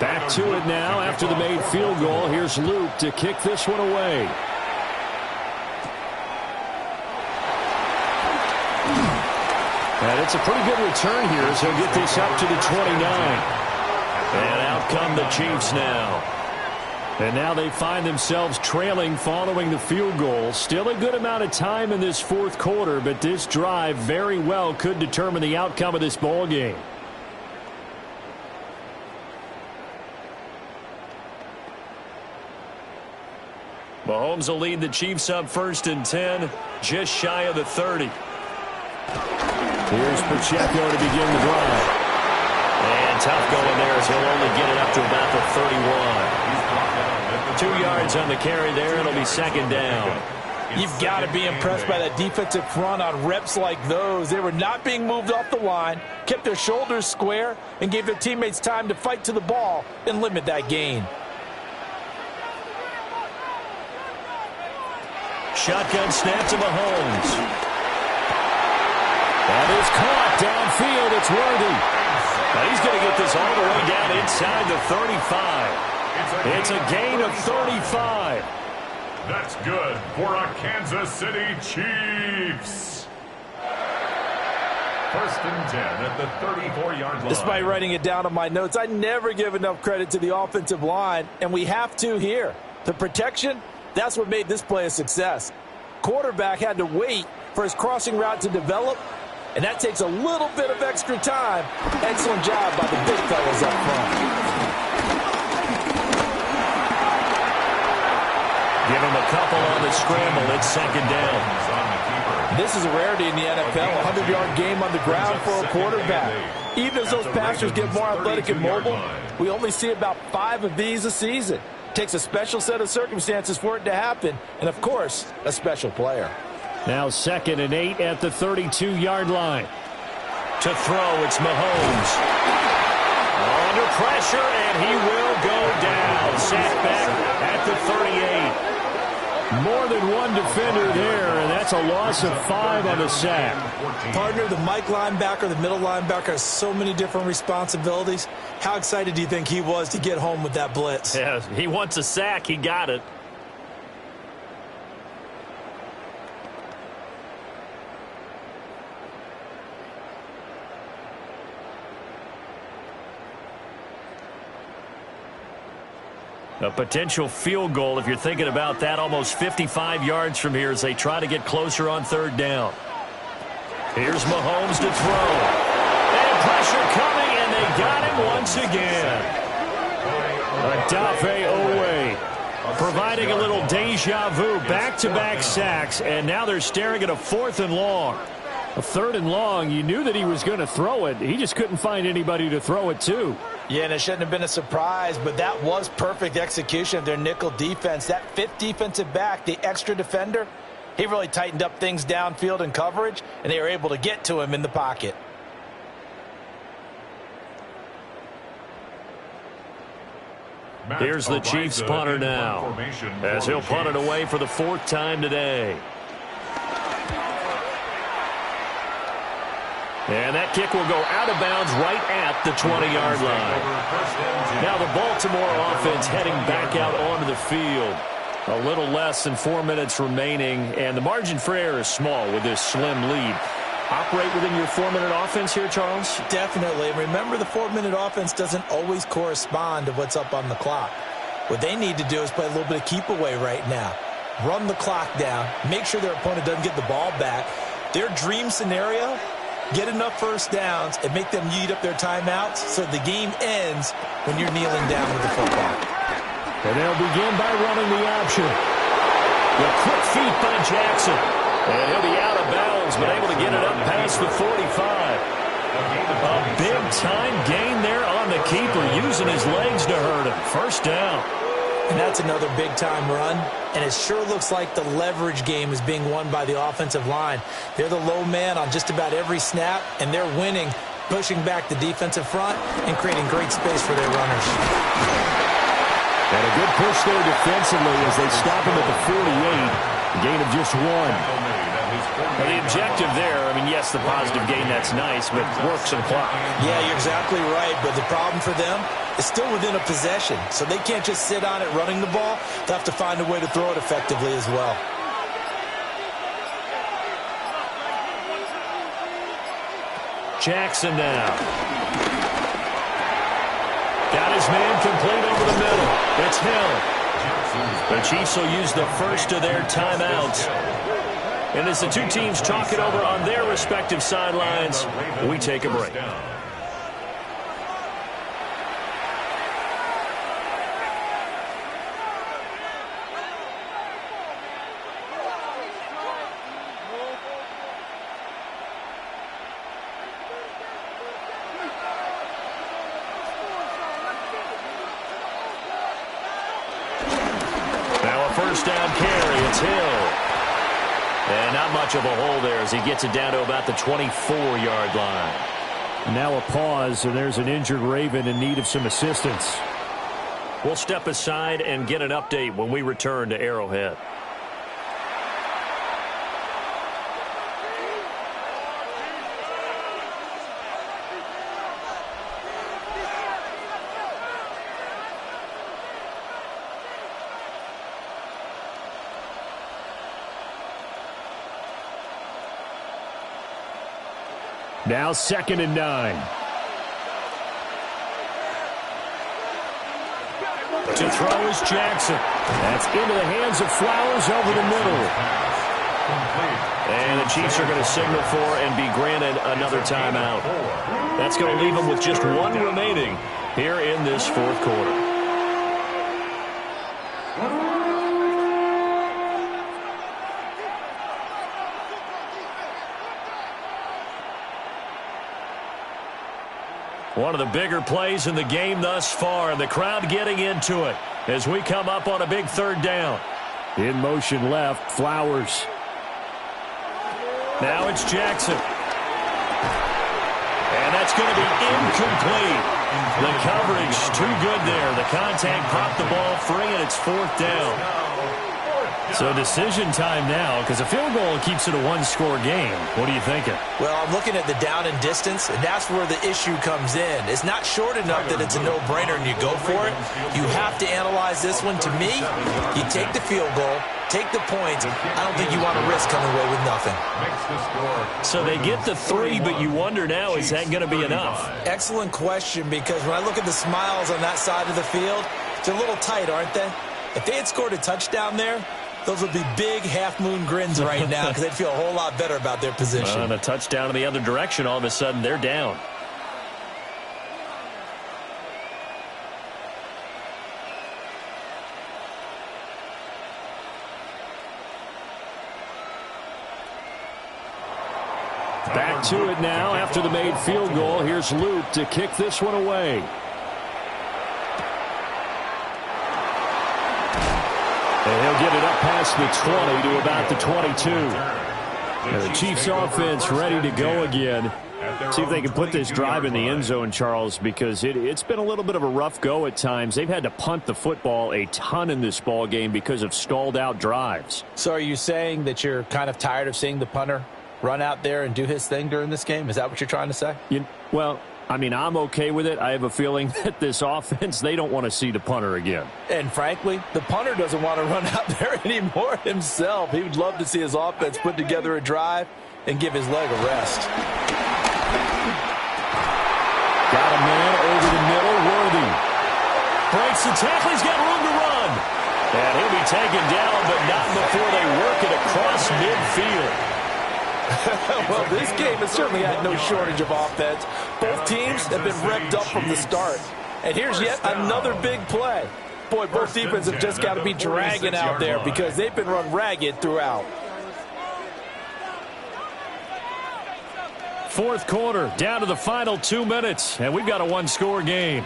Back to it now after the made field goal. Here's Luke to kick this one away. And it's a pretty good return here as he'll get this up to the 29. And out come the Chiefs now. And now they find themselves trailing following the field goal. Still a good amount of time in this fourth quarter, but this drive very well could determine the outcome of this ball game. Mahomes will lead the Chiefs up 1st and 10, just shy of the 30. Here's Pacheco to begin the drive. And tough going there as he'll only get it up to about the 31. 2 yards on the carry there. It'll be 2nd down. You've got to be impressed by that defensive front on reps like those. They were not being moved off the line, kept their shoulders square, and gave their teammates time to fight to the ball and limit that gain. Shotgun snap to Mahomes. That is caught downfield. It's Worthy. Now he's going to get this all the way down inside the 35. It's a gain of 35. That's good for a Kansas City Chiefs. 1st and 10 at the 34-yard line. Despite writing it down on my notes, I never give enough credit to the offensive line, and we have to here. The protection, that's what made this play a success. Quarterback had to wait for his crossing route to develop, and that takes a little bit of extra time. Excellent job by the big fellas up front. Give him a couple on the scramble. It's 2nd down. This is a rarity in the NFL, a 100-yard game on the ground for a quarterback. Even as those passers get more athletic and mobile, we only see about 5 of these a season. Takes a special set of circumstances for it to happen, and of course, a special player. Now 2nd and 8 at the 32-yard line. To throw, it's Mahomes. Under pressure, and he will go down. Sacked back at the 38. More than one defender there, and that's a loss of 5 on the sack. Partner, the Mike linebacker, the middle linebacker has so many different responsibilities. How excited do you think he was to get home with that blitz? Yeah, he wants a sack. He got it. A potential field goal, if you're thinking about that, almost 55 yards from here as they try to get closer on 3rd down. Here's Mahomes to throw. And pressure coming, and they got him once again. Odafe Owe providing a little deja vu, back-to-back sacks, and now they're staring at a 4th and long. A 3rd and long, you knew that he was going to throw it. He just couldn't find anybody to throw it to. Yeah, and it shouldn't have been a surprise, but that was perfect execution of their nickel defense. That 5th defensive back, the extra defender, he really tightened up things downfield in coverage, and they were able to get to him in the pocket. Here's the Chiefs punter now, as he'll punt it away for the 4th time today. And that kick will go out of bounds right at the 20-yard line. Now the Baltimore offense heading back out onto the field. A little less than 4 minutes remaining, and the margin for error is small with this slim lead. Operate within your 4-minute offense here, Charles? Definitely. Remember, the 4-minute offense doesn't always correspond to what's up on the clock. What they need to do is play a little bit of keep away right now. Run the clock down. Make sure their opponent doesn't get the ball back. Their dream scenario get enough first downs, and make them eat up their timeouts so the game ends when you're kneeling down with the football. And they'll begin by running the option. The quick feet by Jackson. And he'll be out of bounds, but able to get it up past the 45. A big-time gain there on the keeper, using his legs to hurt him. First down. And that's another big-time run, and it sure looks like the leverage game is being won by the offensive line. They're the low man on just about every snap, and they're winning, pushing back the defensive front and creating great space for their runners. And a good push there defensively as they stop him at the 48. A gain of just 1. Well, the objective there, I mean, yes, the positive gain, that's nice, but work some clock. Yeah, you're exactly right, but the problem for them is still within a possession, so they can't just sit on it running the ball. They'll have to find a way to throw it effectively as well. Jackson now. Got his man complete over the middle. It's Hill. The Chiefs will use the first of their timeouts. And as the two teams talk it over on their respective sidelines, we take a break. Now a first down carry. It's Hill. And not much of a hole there as he gets it down to about the 24-yard line. Now a pause, and there's an injured Raven in need of some assistance. We'll step aside and get an update when we return to Arrowhead. Now 2nd and 9. To throw is Jackson. That's into the hands of Flowers over the middle. And the Chiefs are going to signal for and be granted another timeout. That's going to leave them with just one remaining here in this fourth quarter. One of the bigger plays in the game thus far, and the crowd getting into it as we come up on a big third down. In motion left, Flowers. Now it's Jackson. And that's going to be incomplete. The coverage too good there. The contact popped the ball free, and it's 4th down. So decision time now, because a field goal keeps it a one-score game. What are you thinking? Well, I'm looking at the down and distance, and that's where the issue comes in. It's not short enough that it's a no-brainer and you go for it. You have to analyze this one. To me, you take the field goal, take the points. I don't think you want to risk coming away with nothing. So they get the 3, but you wonder now, is that going to be enough? Excellent question, because when I look at the smiles on that side of the field, they're a little tight, aren't they? If they had scored a touchdown there, those would be big half-moon grins right now because they'd feel a whole lot better about their position. And a touchdown in the other direction, all of a sudden they're down. Back to it now after the made field goal. Here's Luke to kick this one away. And he'll get it up past the 20 to about the 22. And the Chiefs offense ready to go again. See if they can put this drive in the end zone, Charles, because it's been a little bit of a rough go at times. They've had to punt the football a ton in this ball game because of stalled out drives. So are you saying that you're kind of tired of seeing the punter run out there and do his thing during this game? Is that what you're trying to say? Well, I mean, I'm okay with it. I have a feeling that this offense, they don't want to see the punter again. And frankly, the punter doesn't want to run out there anymore himself. He would love to see his offense put together a drive and give his leg a rest. Got a man over the middle, Worthy. Breaks the tackle, he's got room to run. And he'll be taken down, but not before they work it across midfield. Well, this game has certainly had no shortage of offense. Both teams have been revved up from the start. And here's yet another big play. Boy, both defenses have just got to be dragging out there because they've been run ragged throughout. Fourth quarter, down to the final 2 minutes, and we've got a one-score game.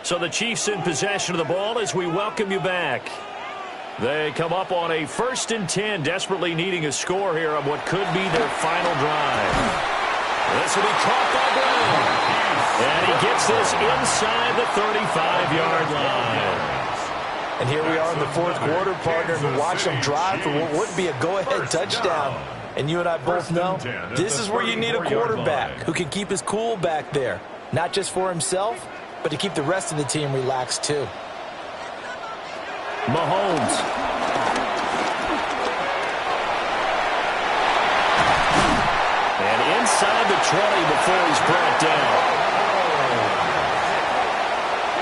So the Chiefs in possession of the ball as we welcome you back. They come up on a 1st and 10, desperately needing a score here on what could be their final drive. This will be caught by Brown. And he gets this inside the 35-yard line. And here we are in the fourth quarter, partner, and watch them drive for what would be a go-ahead touchdown. And you and I both know this is where you need a quarterback who can keep his cool back there, not just for himself, but to keep the rest of the team relaxed too. Mahomes. And inside the 20 before he's brought down.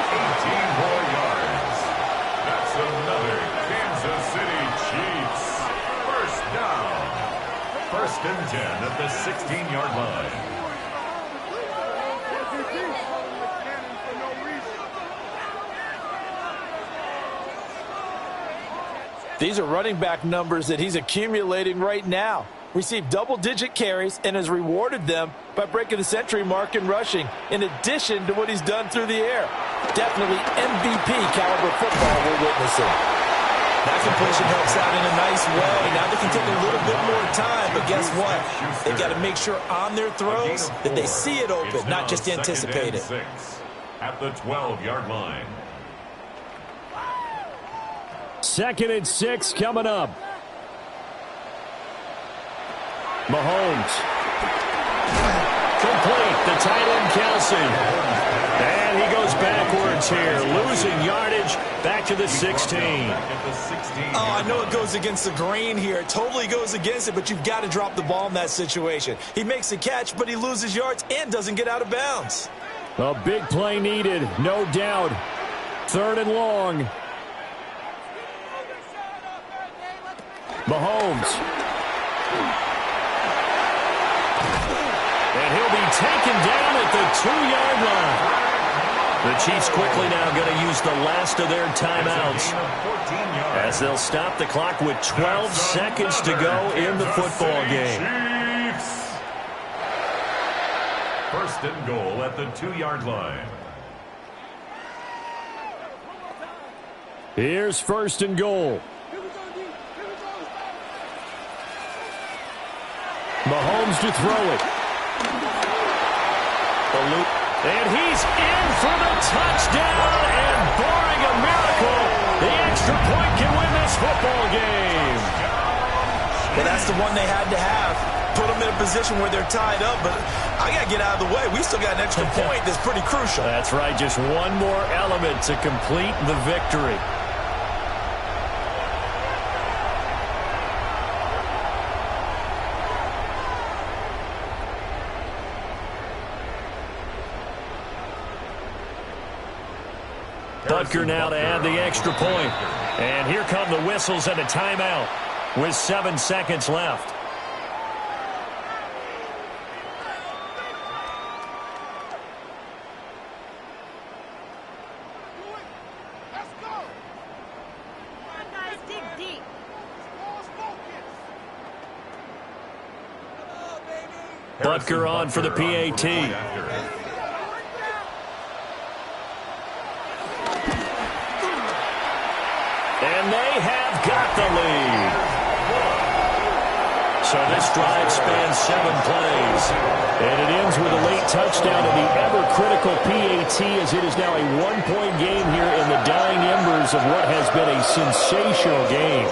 18 more yards. That's another Kansas City Chiefs first down. 1st and 10 at the 16-yard line. These are running back numbers that he's accumulating right now. Received double-digit carries and has rewarded them by breaking the century mark in rushing, in addition to what he's done through the air. Definitely MVP caliber football we're witnessing. That completion helps out in a nice way. Now they can take a little bit more time, but guess what? They've got to make sure on their throws that they see it open, not just anticipate it. At the 12-yard line. 2nd and 6 coming up. Mahomes. Complete. The tight end, Kelsey. And he goes backwards here, losing yardage back to the 16. Oh, I know it goes against the grain here. It totally goes against it, but you've got to drop the ball in that situation. He makes a catch, but he loses yards and doesn't get out of bounds. A big play needed, no doubt. 3rd and long. Mahomes. And he'll be taken down at the 2-yard line. The Chiefs quickly now going to use the last of their timeouts as they'll stop the clock with 12 seconds to go in the football game. 1st and goal at the 2-yard line. Here's 1st and goal. Mahomes to throw it. And he's in for the touchdown. And barring a miracle, the extra point can win this football game. Well, that's the one they had to have. Put them in a position where they're tied up, but I got to get out of the way. We still got an extra point that's pretty crucial. That's right. Just one more element to complete the victory. Butker now to add the extra point. And here come the whistles and a timeout with 7 seconds left. Butker on for the PAT. And they have got the lead. So this drive spans 7 plays. And it ends with a late touchdown to the ever-critical PAT as it is now a 1-point game here in the dying embers of what has been a sensational game.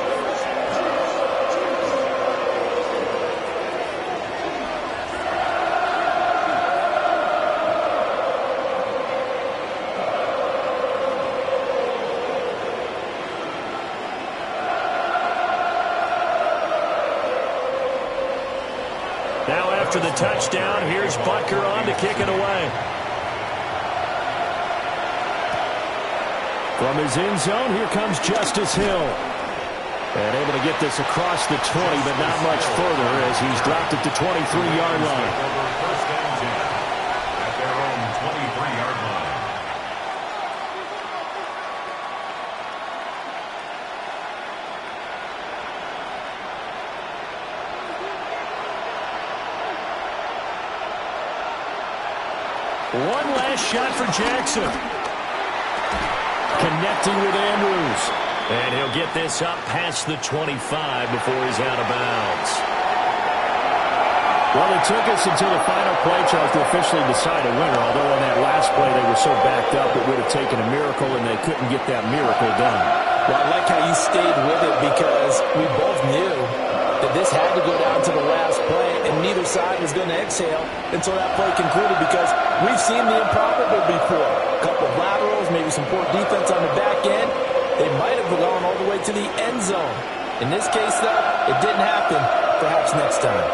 Now after the touchdown, here's Butker on to kick it away. From his end zone, here comes Justice Hill. And able to get this across the 20, but not much further as he's dropped it to 23-yard line. First and 10 at their own 23-yard line. One last shot for Jackson. Connecting with Andrews. And he'll get this up past the 25 before he's out of bounds. Well, it took us until the final play, Charles, to officially decide a winner. Although on that last play they were so backed up it would have taken a miracle, and they couldn't get that miracle done. Well, I like how you stayed with it because we both knew that this had to go down to the last play, and neither side was going to exhale until that play concluded because we've seen the improbable before. A couple of laterals, maybe some poor defense on the back end. They might have gone all the way to the end zone. In this case, though, it didn't happen. Perhaps next time.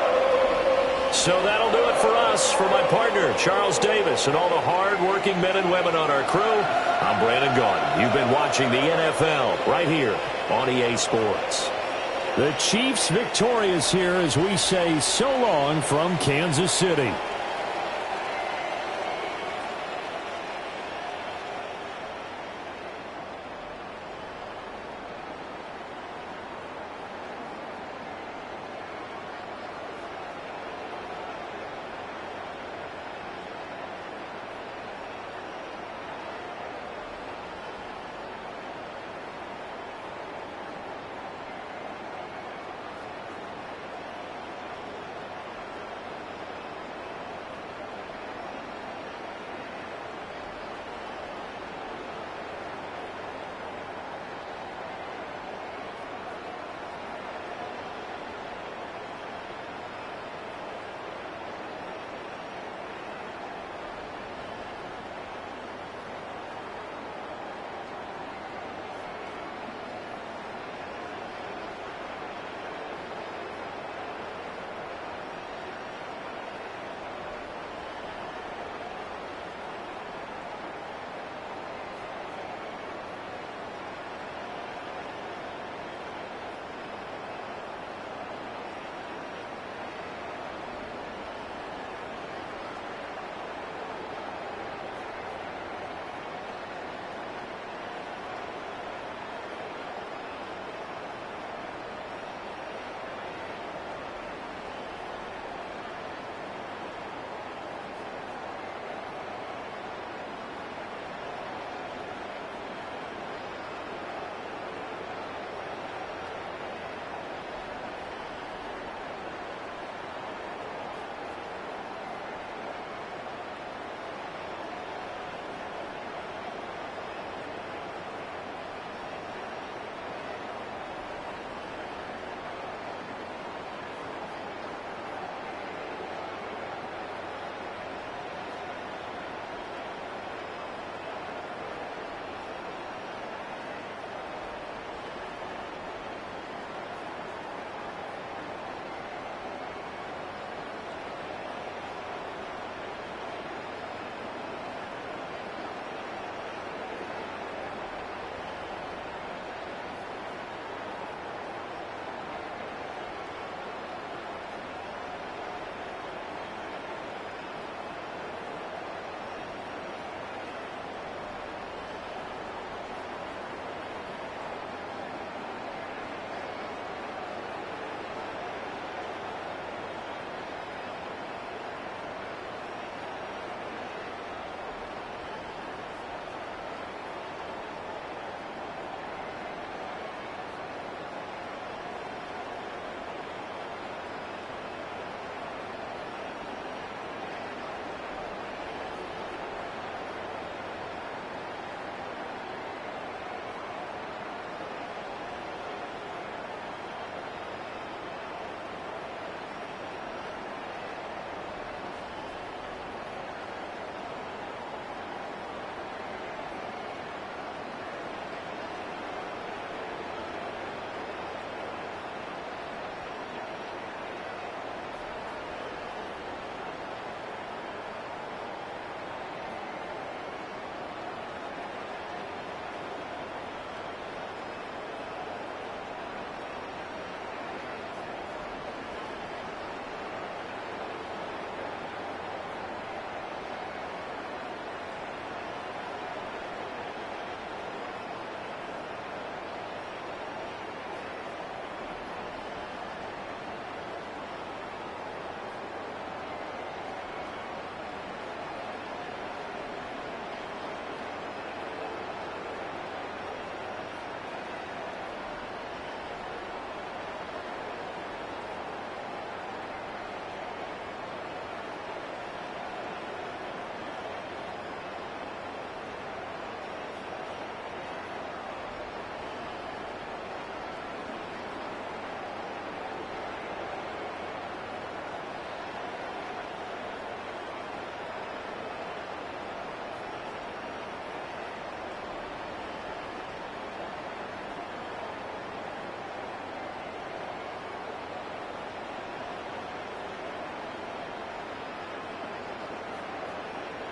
So that'll do it for us. For my partner, Charles Davis, and all the hard-working men and women on our crew, I'm Brandon Gaudin. You've been watching the NFL right here on EA Sports. The Chiefs victorious here as we say so long from Kansas City.